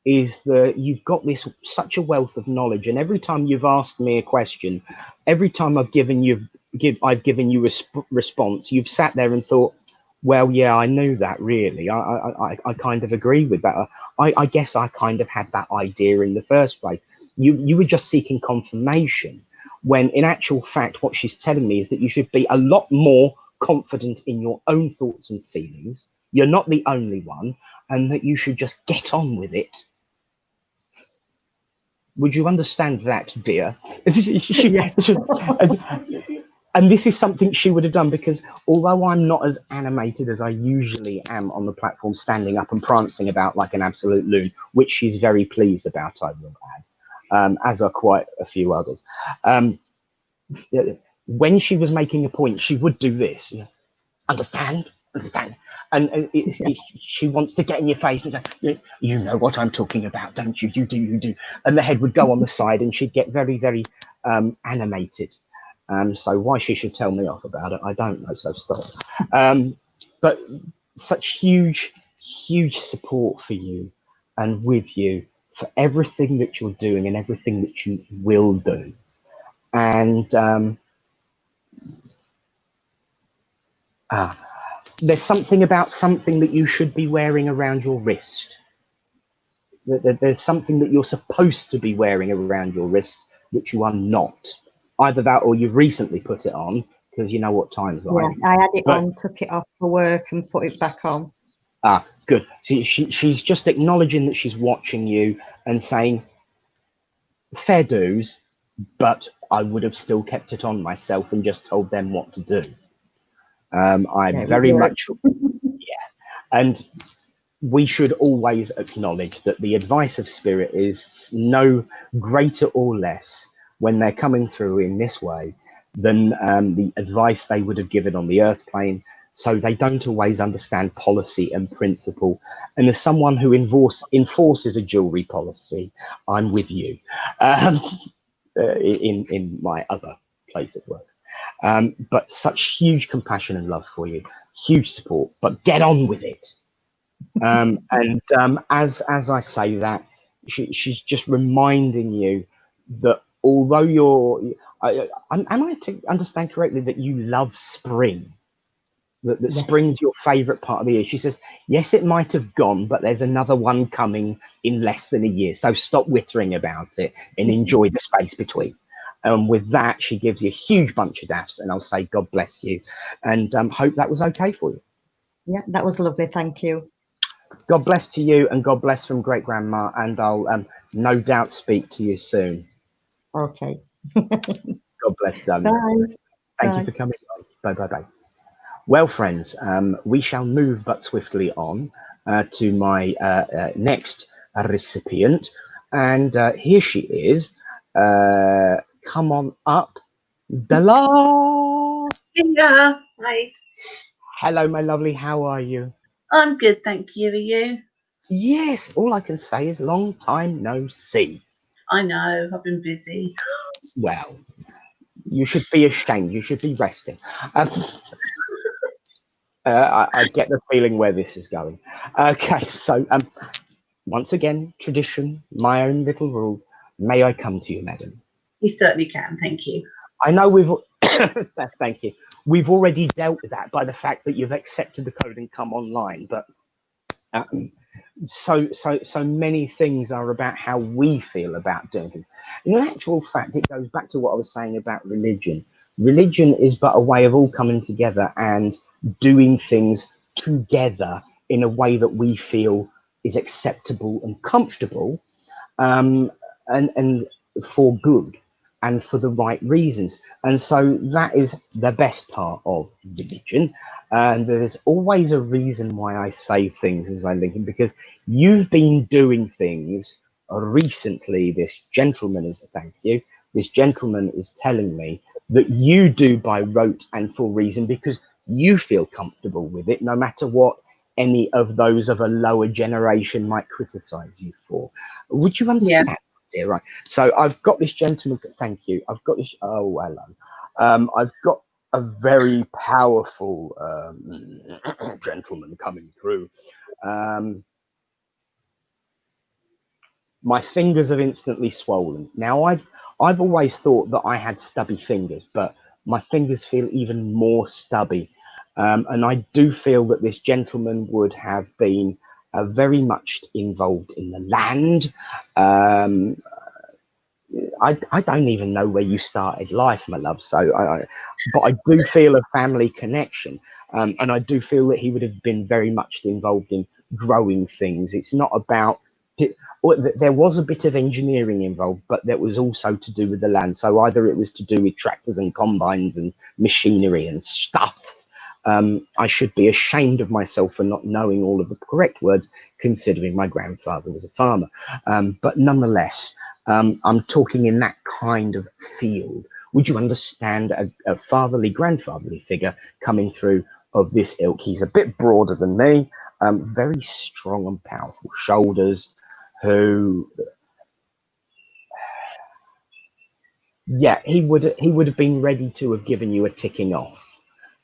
is that you've got this such a wealth of knowledge, and every time you've asked me a question, every time I've given you a response, you've sat there and thought, well, yeah, I knew that, really. I kind of agree with that. I guess I kind of had that idea in the first place. You were just seeking confirmation, when in actual fact, what she's telling me is that you should be a lot more confident in your own thoughts and feelings. You're not the only one, and that you should just get on with it. Would you understand that, dear? And this is something she would have done, because although I'm not as animated as I usually am on the platform, standing up and prancing about like an absolute loon, which she's very pleased about, I will add, as are quite a few others. When she was making a point, she would do this. Understand? And she wants to get in your face and say, you know what I'm talking about, don't you? You do. And the head would go on the side, and she'd get very, very animated. So why she should tell me off about it, I don't know, so stop. But such huge support for you and with you for everything that you're doing and everything that you will do. And there's something about something that you should be wearing around your wrist. there's something that you're supposed to be wearing around your wrist, which you are not. Either that or you've recently put it on, because you know what time's like. Yeah, I had it on, took it off for work and put it back on. Ah, good. See, she's just acknowledging that she's watching you and saying, fair dues, but I would have still kept it on myself and just told them what to do. I very much, yeah. And we should always acknowledge that the advice of spirit is no greater or less when they're coming through in this way than the advice they would have given on the earth plane. So they don't always understand policy and principle. And as someone who enforces a jewelry policy, I'm with you in my other place of work. But such huge compassion and love for you, huge support, but get on with it. As I say that, she's just reminding you that although am I to understand correctly that you love spring? That yes. Spring's your favourite part of the year. She says, yes, it might have gone, but there's another one coming in less than a year. So stop whittering about it and enjoy the space between. With that, she gives you a huge bunch of daffs, and I'll say, God bless you, and hope that was okay for you. Yeah, that was lovely. Thank you. God bless to you, and God bless from great grandma, and I'll no doubt speak to you soon. Okay. God bless, darling. Bye. Thank you for coming on. Bye, bye, bye. Well, friends, we shall move but swiftly on to my next recipient, and here she is. Come on up, Dala. Yeah, hi. Hello, my lovely. How are you? I'm good, thank you. Are you? Yes, all I can say is long time no see. I know, I've been busy. Well, you should be ashamed. You should be resting. I get the feeling where this is going. Okay, so once again, tradition, my own little rules. May I come to you, madam? You certainly can, thank you. I know we've thank you. We've already dealt with that by the fact that you've accepted the code and come online, but so many things are about how we feel about doing things. In actual fact, it goes back to what I was saying about religion. Religion is but a way of all coming together and doing things together in a way that we feel is acceptable and comfortable, and for good and for the right reasons. And so that is the best part of religion. And there's always a reason why I say things as I link in, because you've been doing things recently. This gentleman is, thank you, this gentleman is telling me that you do by rote and for reason because you feel comfortable with it, no matter what any of those of a lower generation might criticize you for. Would you understand? Yeah. Dear, right. So I've got this gentleman. Thank you. I've got this. Oh, hello. I've got a very powerful gentleman coming through. My fingers have instantly swollen. Now I've always thought that I had stubby fingers, but my fingers feel even more stubby. And I do feel that this gentleman would have been very much involved in the land. I don't even know where you started life, my love. So, but I do feel a family connection, and I do feel that he would have been very much involved in growing things. It's not about. There was a bit of engineering involved, but that was also to do with the land. So either it was to do with tractors and combines and machinery and stuff. I should be ashamed of myself for not knowing all of the correct words, considering my grandfather was a farmer. But nonetheless, I'm talking in that kind of field. Would you understand a fatherly, grandfatherly figure coming through of this ilk? He's a bit broader than me, very strong and powerful shoulders, who, yeah, he would have been ready to have given you a ticking off.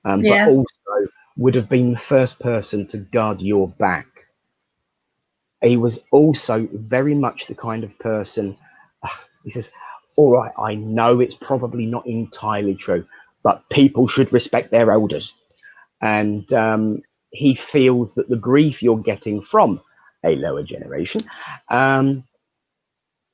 But also would have been the first person to guard your back. He was also very much the kind of person, he says, all right, I know it's probably not entirely true, but people should respect their elders. And he feels that the grief you're getting from a lower generation,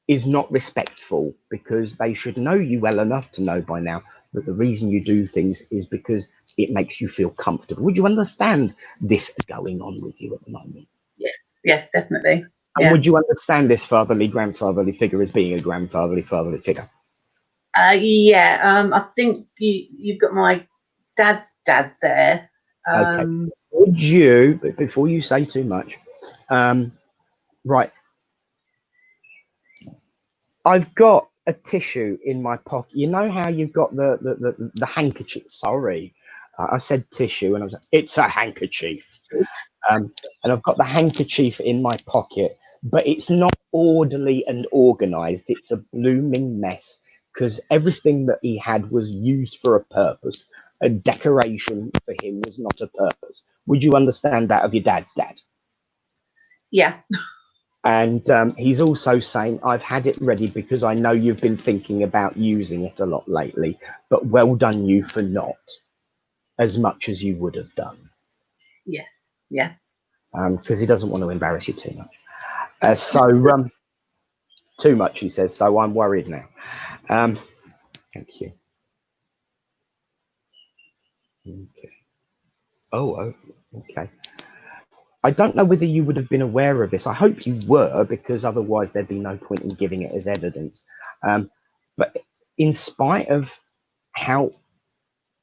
is not respectful, because they should know you well enough to know by now that the reason you do things is because it makes you feel comfortable. Would you understand this going on with you at the moment? Yes, definitely. And would you understand this fatherly, grandfatherly figure as being a grandfatherly, fatherly figure? I think you've got my dad's dad there. Okay. Would you, before you say too much, right, I've got a tissue in my pocket. You know how you've got the handkerchief? Sorry, I said tissue, and I was like, it's a handkerchief. And I've got the handkerchief in my pocket, but it's not orderly and organized. It's a blooming mess, because everything that he had was used for a purpose. A decoration for him was not a purpose. Would you understand that of your dad's dad? Yeah. And he's also saying, I've had it ready because I know you've been thinking about using it a lot lately, but well done you for not, as much as you would have done. Yes. Yeah. Because he doesn't want to embarrass you too much. Too much, he says, so I'm worried now. Thank you. Okay. Oh, okay. I don't know whether you would have been aware of this. I hope you were, because otherwise there'd be no point in giving it as evidence. But in spite of how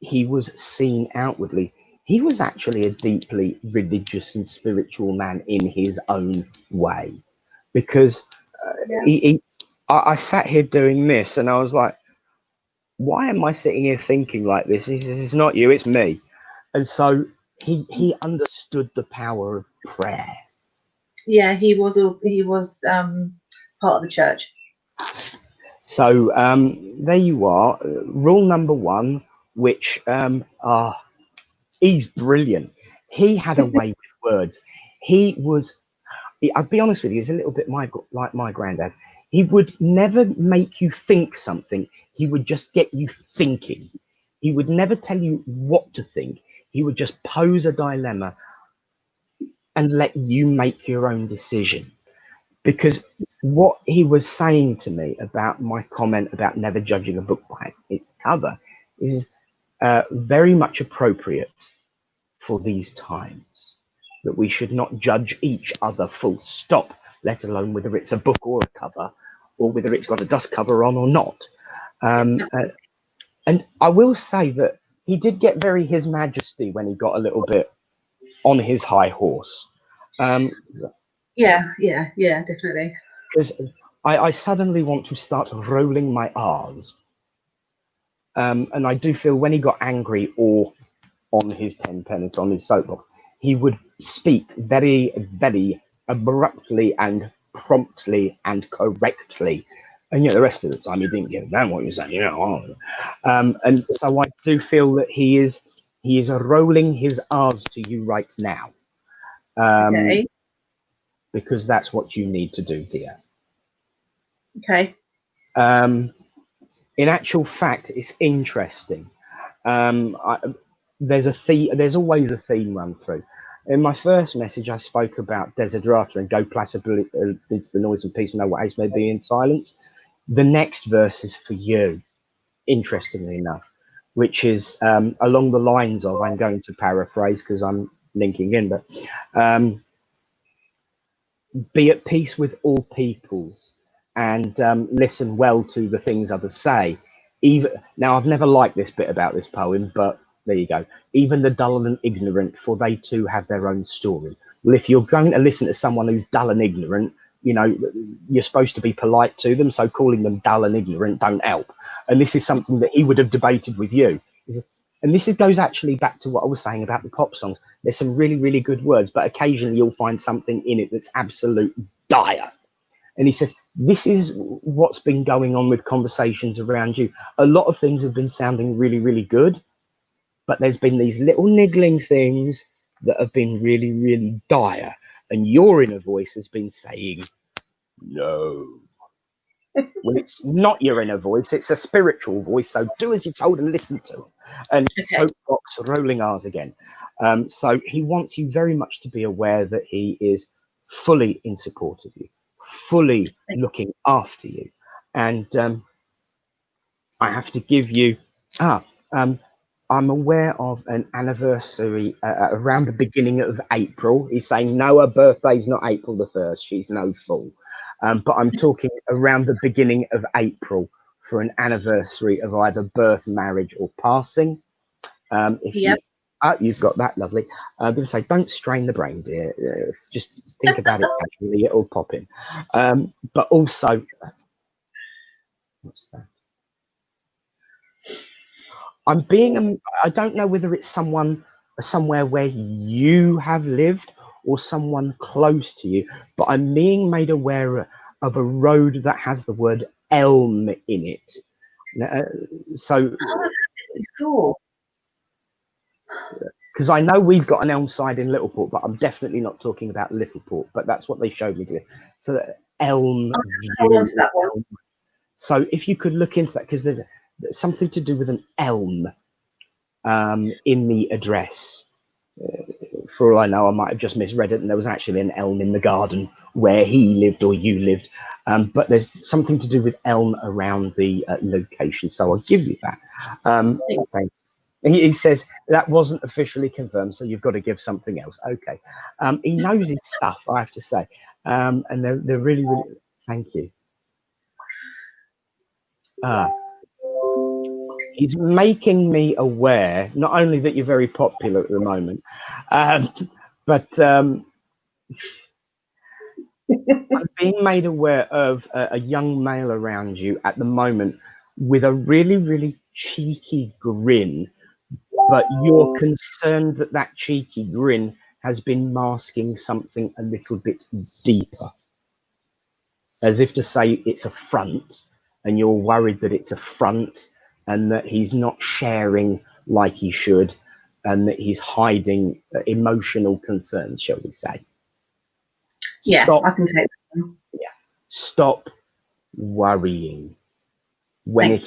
he was seen outwardly, he was actually a deeply religious and spiritual man in his own way. Because I sat here doing this, and I was like, why am I sitting here thinking like this? He says, it's not you, it's me. And so he understood the power of prayer. Yeah, he was part of the church. So there you are. Rule number one, which he's brilliant. He had a way with words. I'll be honest with you, he's a little bit like my granddad. He would never make you think something. He would just get you thinking. He would never tell you what to think. He would just pose a dilemma and let you make your own decision. Because what he was saying to me about my comment about never judging a book by its cover is very much appropriate for these times. That we should not judge each other full stop, let alone whether it's a book or a cover, or whether it's got a dust cover on or not. And I will say that he did get very His Majesty when he got a little bit on his high horse. Yeah, definitely. Because I suddenly want to start rolling my R's. And I do feel when he got angry or on his 10 pence on his soapbox, he would speak very, very abruptly and promptly and correctly. And yet the rest of the time he didn't give a damn what you're saying, you know. And so I do feel that he is rolling his R's to you right now. Okay. Because that's what you need to do, dear. Okay. In actual fact, it's interesting. There's a theme. There's always a theme run through. In my first message, I spoke about desiderata and go placidly into the noise and peace and know what ace may be in silence. The next verse is for you, interestingly enough, which is along the lines of, I'm going to paraphrase because I'm linking in, but be at peace with all peoples and listen well to the things others say. Even now, I've never liked this bit about this poem, but there you go. Even the dull and ignorant, for they too have their own story. Well, if you're going to listen to someone who's dull and ignorant, you know, you're supposed to be polite to them, so calling them dull and ignorant don't help. And this is something that he would have debated with you. And this goes actually back to what I was saying about the pop songs. There's some really, really good words, but occasionally you'll find something in it that's absolute dire. And he says, this is what's been going on with conversations around you. A lot of things have been sounding really, really good, but there's been these little niggling things that have been really, really dire. And your inner voice has been saying, no. Well, it's not your inner voice, it's a spiritual voice. So do as you're told and listen to. And soapbox rolling R's again. So he wants you very much to be aware that he is fully in support of you, fully looking after you. And I have to give you, I'm aware of an anniversary around the beginning of April. He's saying, no, her birthday's not April the 1st. She's no fool. But I'm talking around the beginning of April for an anniversary of either birth, marriage, or passing. You've got that, lovely. I'm going to say, don't strain the brain, dear. Just think about it casually. It'll pop in. But also, what's that? I don't know whether it's somewhere where you have lived or someone close to you, but I'm being made aware of a road that has the word elm in it. So, cool. Because I know we've got an elm side in Littleport, but I'm definitely not talking about Littleport, but that's what they showed me to. So elm. Hold on to that one. Elm. So if you could look into that, because there's something to do with an elm in the address. For all I know, I might have just misread it, and there was actually an elm in the garden where he lived or you lived. But there's something to do with elm around the location, so I'll give you that. Thanks. He says that wasn't officially confirmed, so you've got to give something else. Okay. He knows his stuff, I have to say. And they're really, really, thank you. He's making me aware, not only that you're very popular at the moment, but I'm being made aware of a young male around you at the moment with a really, really cheeky grin, but you're concerned that that cheeky grin has been masking something a little bit deeper, as if to say it's a front, and you're worried that it's a front and that he's not sharing like he should, and that he's hiding emotional concerns, shall we say. Yeah, Stop, I can take that one. yeah, stop worrying. When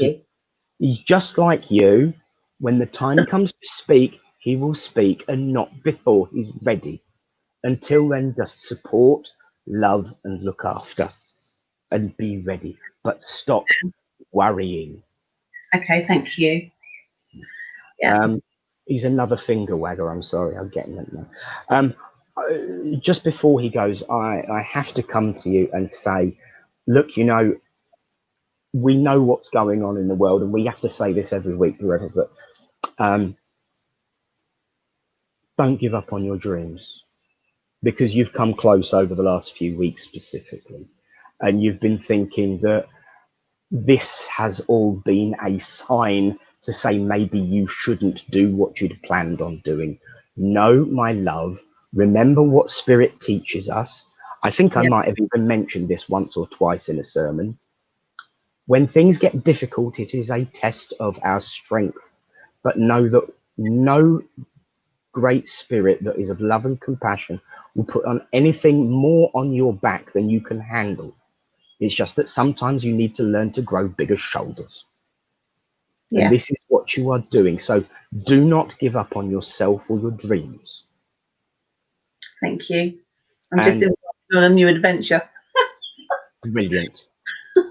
he's just like you, when the time comes to speak, he will speak, and not before he's ready. Until then, just support, love, and look after, and be ready. But stop worrying. Okay, thank you. Yeah. He's another finger wagger. I'm sorry, I'm getting that now. Just before he goes, I have to come to you and say, look, you know, we know what's going on in the world, and we have to say this every week forever, but don't give up on your dreams, because you've come close over the last few weeks specifically, and you've been thinking that this has all been a sign to say maybe you shouldn't do what you'd planned on doing. No, my love, remember what Spirit teaches us. I think I might have even mentioned this once or twice in a sermon. When things get difficult, it is a test of our strength. But know that no great spirit that is of love and compassion will put on anything more on your back than you can handle. It's just that sometimes you need to learn to grow bigger shoulders. And this is what you are doing. So do not give up on yourself or your dreams. Thank you. I'm just on a new adventure. Brilliant.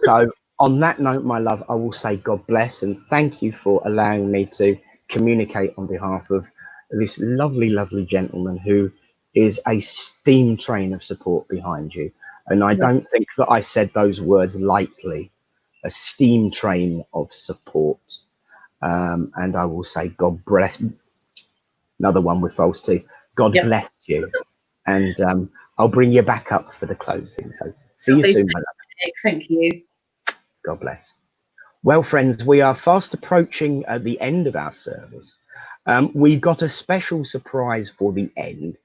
So on that note, my love, I will say God bless and thank you for allowing me to communicate on behalf of this lovely, lovely gentleman who is a steam train of support behind you. And I don't think that I said those words lightly. A steam train of support. And I will say, God bless. Another one with false teeth. God bless you. And I'll bring you back up for the closing. So see you soon, my love. Thank you. God bless. Well, friends, we are fast approaching the end of our service. We've got a special surprise for the end,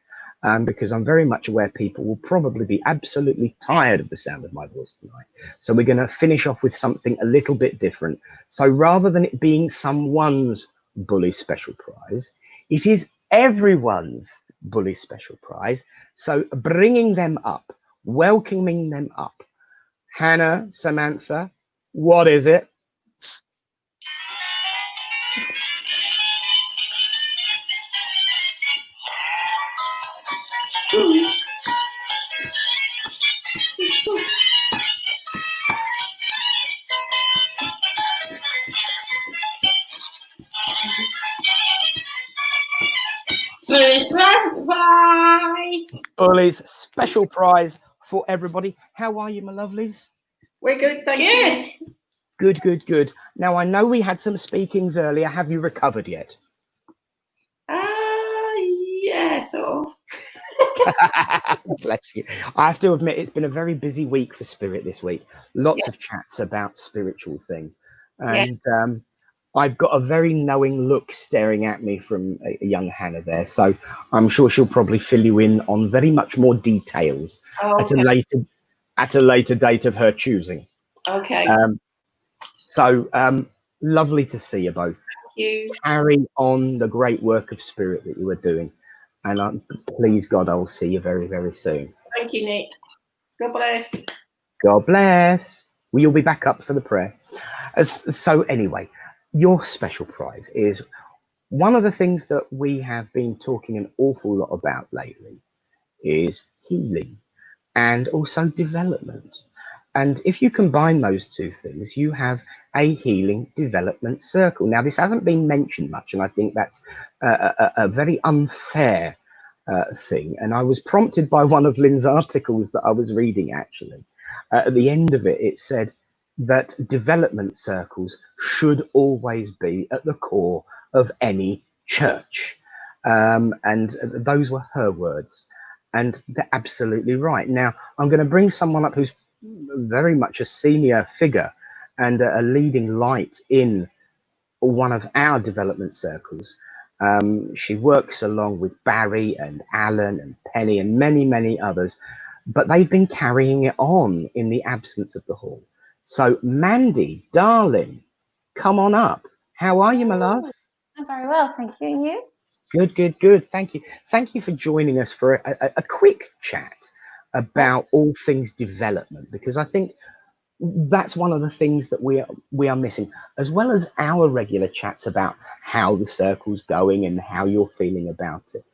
because I'm very much aware people will probably be absolutely tired of the sound of my voice tonight. So we're going to finish off with something a little bit different. So rather than it being someone's bully special prize, it is everyone's bully special prize. So bringing them up, welcoming them up. Hannah, Samantha, what is it? Bullies, special prize for everybody. How are you, my lovelies? We're good, thank you. Good, good, good. Now, I know we had some speakings earlier. Have you recovered yet? Yeah, sort of. Bless you. I have to admit, it's been a very busy week for Spirit this week. Lots of chats about spiritual things. And I've got a very knowing look staring at me from a young Hannah there. So I'm sure she'll probably fill you in on very much more details at a later date of her choosing. Okay. Lovely to see you both. Thank you. Carry on the great work of Spirit that you are doing. And please, God, I will see you very, very soon. Thank you, Nick. God bless. God bless. Well, you'll be back up for the prayer. So anyway, your special prize is one of the things that we have been talking an awful lot about lately is healing and also development. And if you combine those two things, you have a healing development circle. Now, this hasn't been mentioned much, and I think that's a very unfair thing. And I was prompted by one of Lynn's articles that I was reading, actually. At the end of it, it said that development circles should always be at the core of any church. And those were her words. And they're absolutely right. Now, I'm going to bring someone up who's very much a senior figure and a leading light in one of our development circles. She works along with Barry and Alan and Penny and many, many others, but they've been carrying it on in the absence of the hall. So Mandy, darling, come on up. How are you, my love? I'm very well, thank you. And you? Good, good, good. Thank you. Thank you for joining us for a quick chat about all things development, because I think that's one of the things that we are missing, as well as our regular chats about how the circle's going and how you're feeling about it.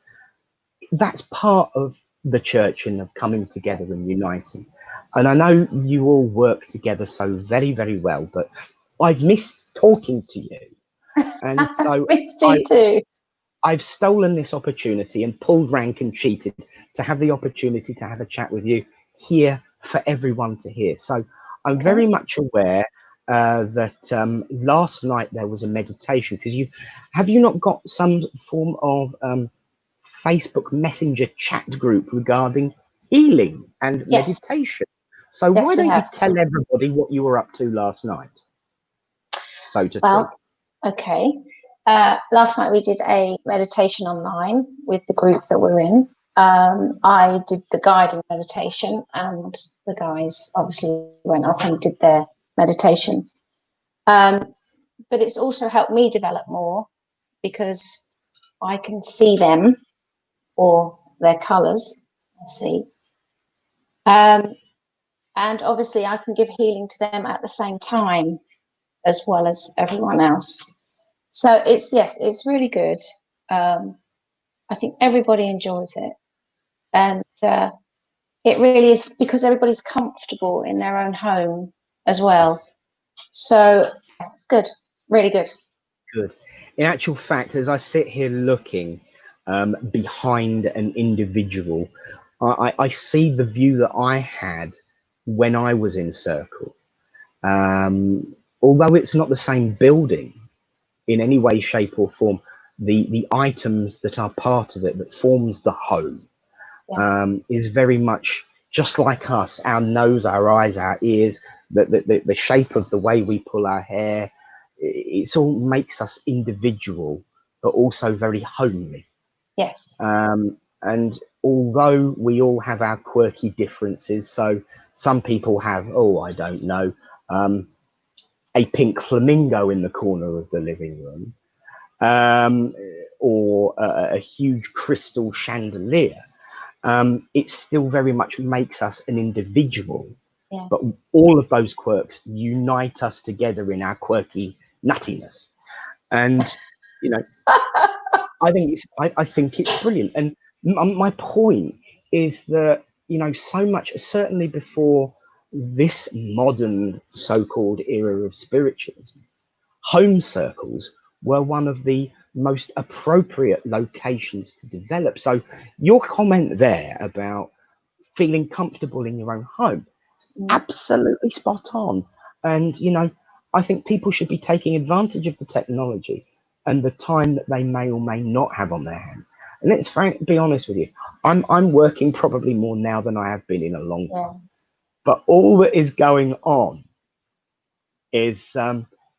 That's part of the church and of coming together and uniting. And I know you all work together so very, very well, but I've missed talking to you. And so Missed you too. I've stolen this opportunity and pulled rank and cheated to have the opportunity to have a chat with you here for everyone to hear. So I'm very much aware that last night there was a meditation, because have you not got some form of Facebook Messenger chat group regarding healing and meditation? So why don't you tell everybody what you were up to last night, so to speak? Okay. Last night we did a meditation online with the group that we're in. I did the guiding meditation, and the guys obviously went off and did their meditation. But it's also helped me develop more, because I can see them, or their colours, I see. And obviously I can give healing to them at the same time, as well as everyone else. So it's really good. I think everybody enjoys it. And it really is because everybody's comfortable in their own home as well. So it's good, really good. Good. In actual fact, as I sit here looking behind an individual, I see the view that I had when I was in Circle. Although it's not the same building in any way, shape or form, the items that are part of it that forms the home is very much just like us. Our nose, our eyes, our ears, the shape of the way we pull our hair, it's all makes us individual, but also very homely. Yes. And although we all have our quirky differences, so some people have, I don't know, a pink flamingo in the corner of the living room, or a huge crystal chandelier, it still very much makes us an individual. Yeah. But all of those quirks unite us together in our quirky nuttiness. And, you know, I think it's brilliant. And my point is that, you know, so much, certainly before this modern so-called era of spiritualism, home circles were one of the most appropriate locations to develop. So your comment there about feeling comfortable in your own home, absolutely spot on. And, you know, I think people should be taking advantage of the technology and the time that they may or may not have on their hands. And let's be honest with you, I'm working probably more now than I have been in a long time. But all that is going on is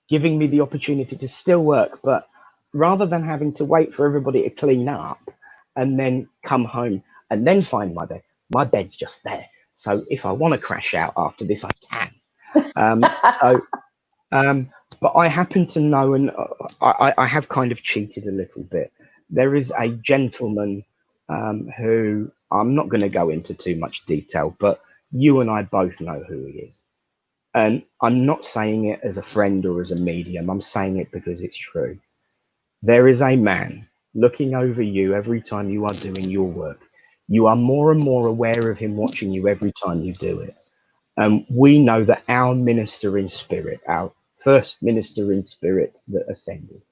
giving me the opportunity to still work, but rather than having to wait for everybody to clean up and then come home and then find my bed's just there. So if I want to crash out after this, I can. But I happen to know, and I have kind of cheated a little bit. There is a gentleman who, I'm not going to go into too much detail, but you and I both know who he is. And I'm not saying it as a friend or as a medium. I'm saying it because it's true. There is a man looking over you every time you are doing your work. You are more and more aware of him watching you every time you do it. And we know that our minister in spirit, our first minister in spirit that ascended,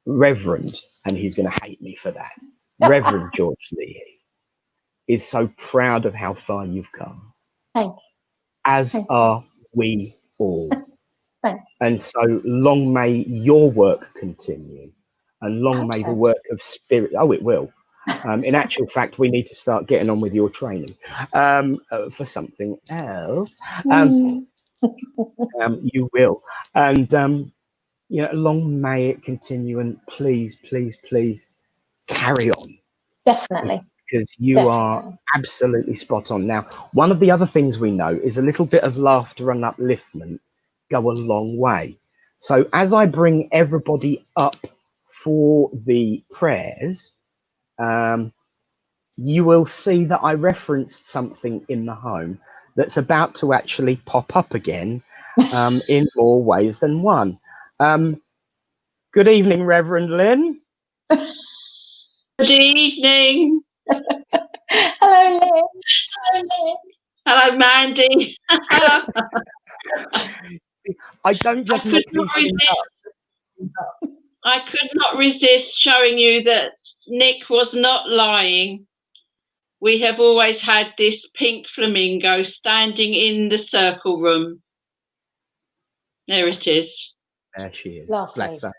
Reverend, and he's going to hate me for that, Reverend George Leahy, is so proud of how far you've come. Thank you. As Thank are we all. Thank you. And so long may your work continue, and long may the work of spirit. Oh, it will. In actual fact, we need to start getting on with your training for something else. You will. And you know, long may it continue, and please, please, please carry on. Definitely. Because you are absolutely spot on. Now, one of the other things we know is a little bit of laughter and upliftment go a long way. So as I bring everybody up for the prayers, you will see that I referenced something in the home that's about to actually pop up again in more ways than one. Good evening, Reverend Lynn. Good evening. Hello, Lynn. Hello, Lynn. Hello, Mandy. I don't just make these things up. I could not resist showing you that Nick was not lying. We have always had this pink flamingo standing in the circle room. There it is. There she is. Lovely. Bless her.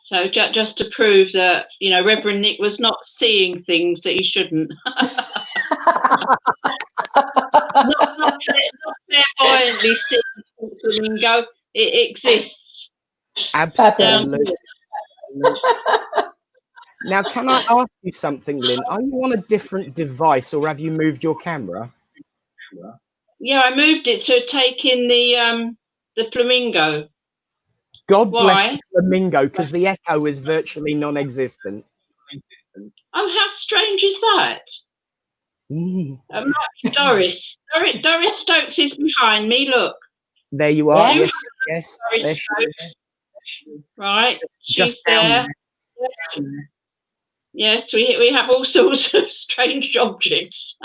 So just to prove that, you know, Reverend Nick was not seeing things that he shouldn't. not clairvoyantly seeing the flamingo. It exists. Absolutely. Now, can I ask you something, Lynn? Are you on a different device, or have you moved your camera? Yeah, I moved it to take in the flamingo. God Why? bless the flamingo, because the echo is virtually non-existent. Oh, how strange is that? Doris. Doris Stokes is behind me. Look. There you are. Yes. Yes. Doris Stokes. Right. She's Just there. Yes, we have all sorts of strange objects.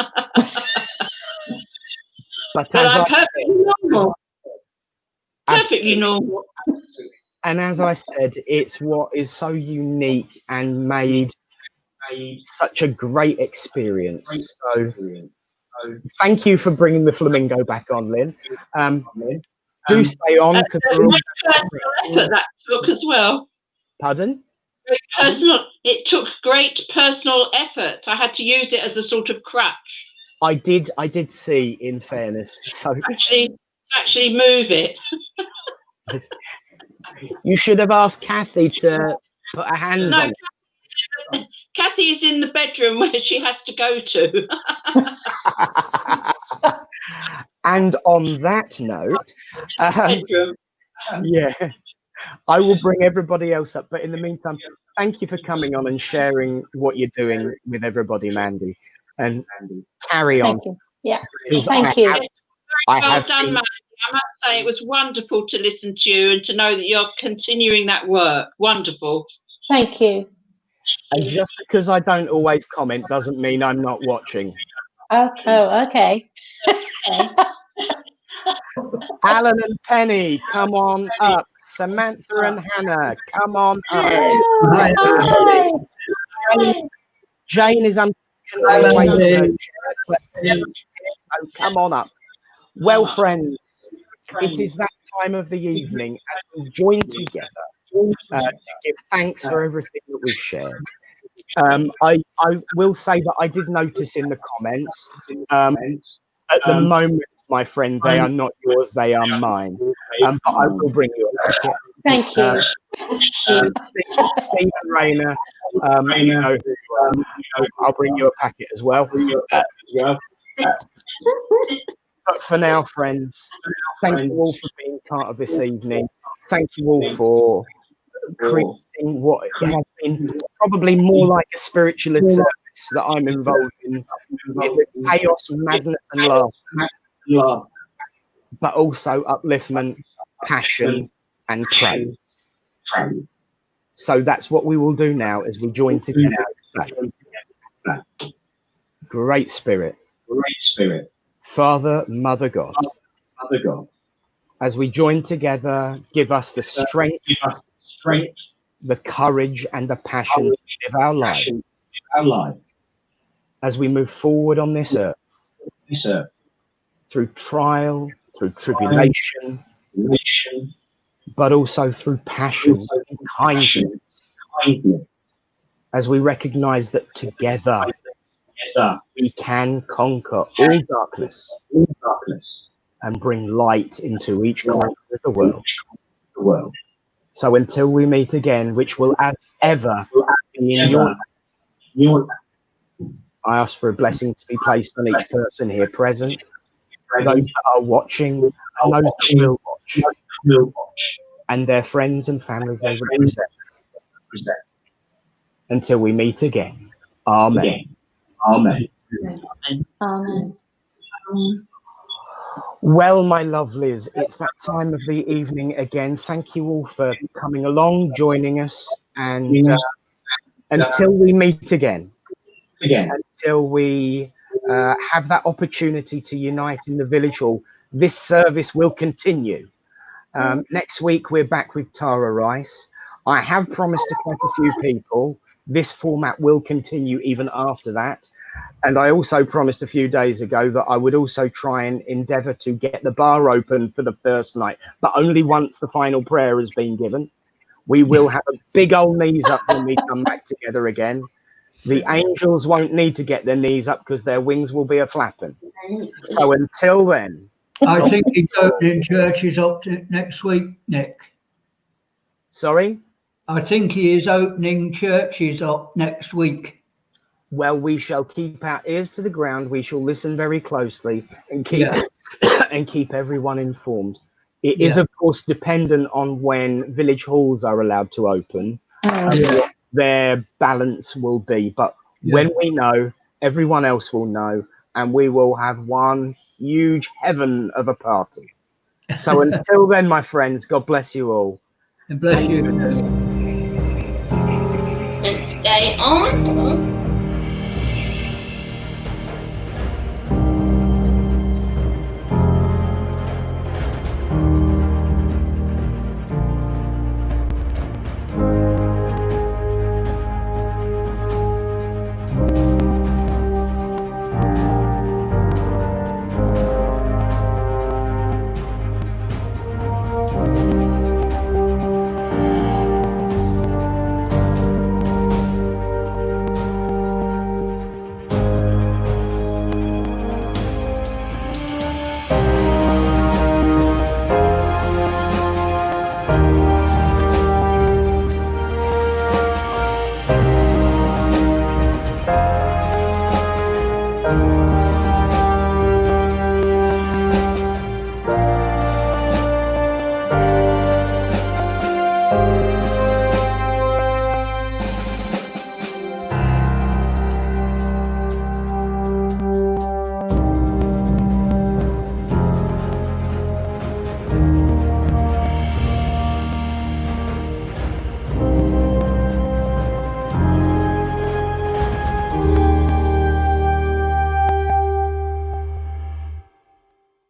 But I'm perfectly normal. Perfectly normal. And as I said, it's what is so unique and made such a great experience. So thank you for bringing the flamingo back on, Lynn. Do stay on. Personal effort that took as well. Pardon? Very personal. It took great personal effort. I had to use it as a sort of crutch. I did see, in fairness. So actually move it. You should have asked Kathy to put her hands on it. Kathy is in the bedroom where she has to go to. And on that note, yeah, I will bring everybody else up. But in the meantime, thank you for coming on and sharing what you're doing with everybody, Mandy. And carry on. Thank you. Yeah. Thank you. Well done, Mandy. I must say it was wonderful to listen to you and to know that you're continuing that work. Wonderful. Thank you. And just because I don't always comment doesn't mean I'm not watching. Oh, okay. Alan and Penny, come on up. Samantha and Hannah, come on up. Hi. Jane is unfortunately away from her chair, but so come on up. Well, friends, it is that time of the evening as we join together to give thanks for everything that we've shared. I will say that I did notice in the comments, at the moment, my friend, they are not yours, they are mine. But I will bring you a packet. Thank you. Stephen Rayner, you know, I'll bring you a packet as well. But for now, friends, thank you all for being part of this evening. Thank you all for creating what has been probably more like a spiritualist service that I'm involved in with chaos, madness, and love, but also upliftment, passion, and praise. So that's what we will do now as we join together and say, Great Spirit, Father, Mother God, as we join together, give us the strength, the courage, and the passion to live our life as we move forward on this earth, through trial, through tribulation, but also through passion and kindness, as we recognize that together we can conquer all darkness and bring light into each corner of the world. So until we meet again, which will as ever be in your name, I ask for a blessing to be placed on each person here present, those that are watching, and those that will watch, and their friends and families they represent. Until we meet again. Amen. Well, my lovelies, it's that time of the evening again. Thank you all for coming along, joining us, and until we meet again, until we have that opportunity to unite in the village hall, this service will continue. Next week, we're back with Tara Rice. I have promised to quite a few people this format will continue even after that. And I also promised a few days ago that I would also try and endeavour to get the bar open for the first night, but only once the final prayer has been given. We will have a big old knees up when we come back together again. The angels won't need to get their knees up because their wings will be a-flapping. So until then... I think he's opening churches up next week, Nick. Sorry? I think he is opening churches up next week. Well, we shall keep our ears to the ground. We shall listen very closely and keep everyone informed. It is, of course, dependent on when village halls are allowed to open and what their balance will be. But when we know, everyone else will know, and we will have one huge heaven of a party. So until then, my friends, God bless you all. And bless you. And stay on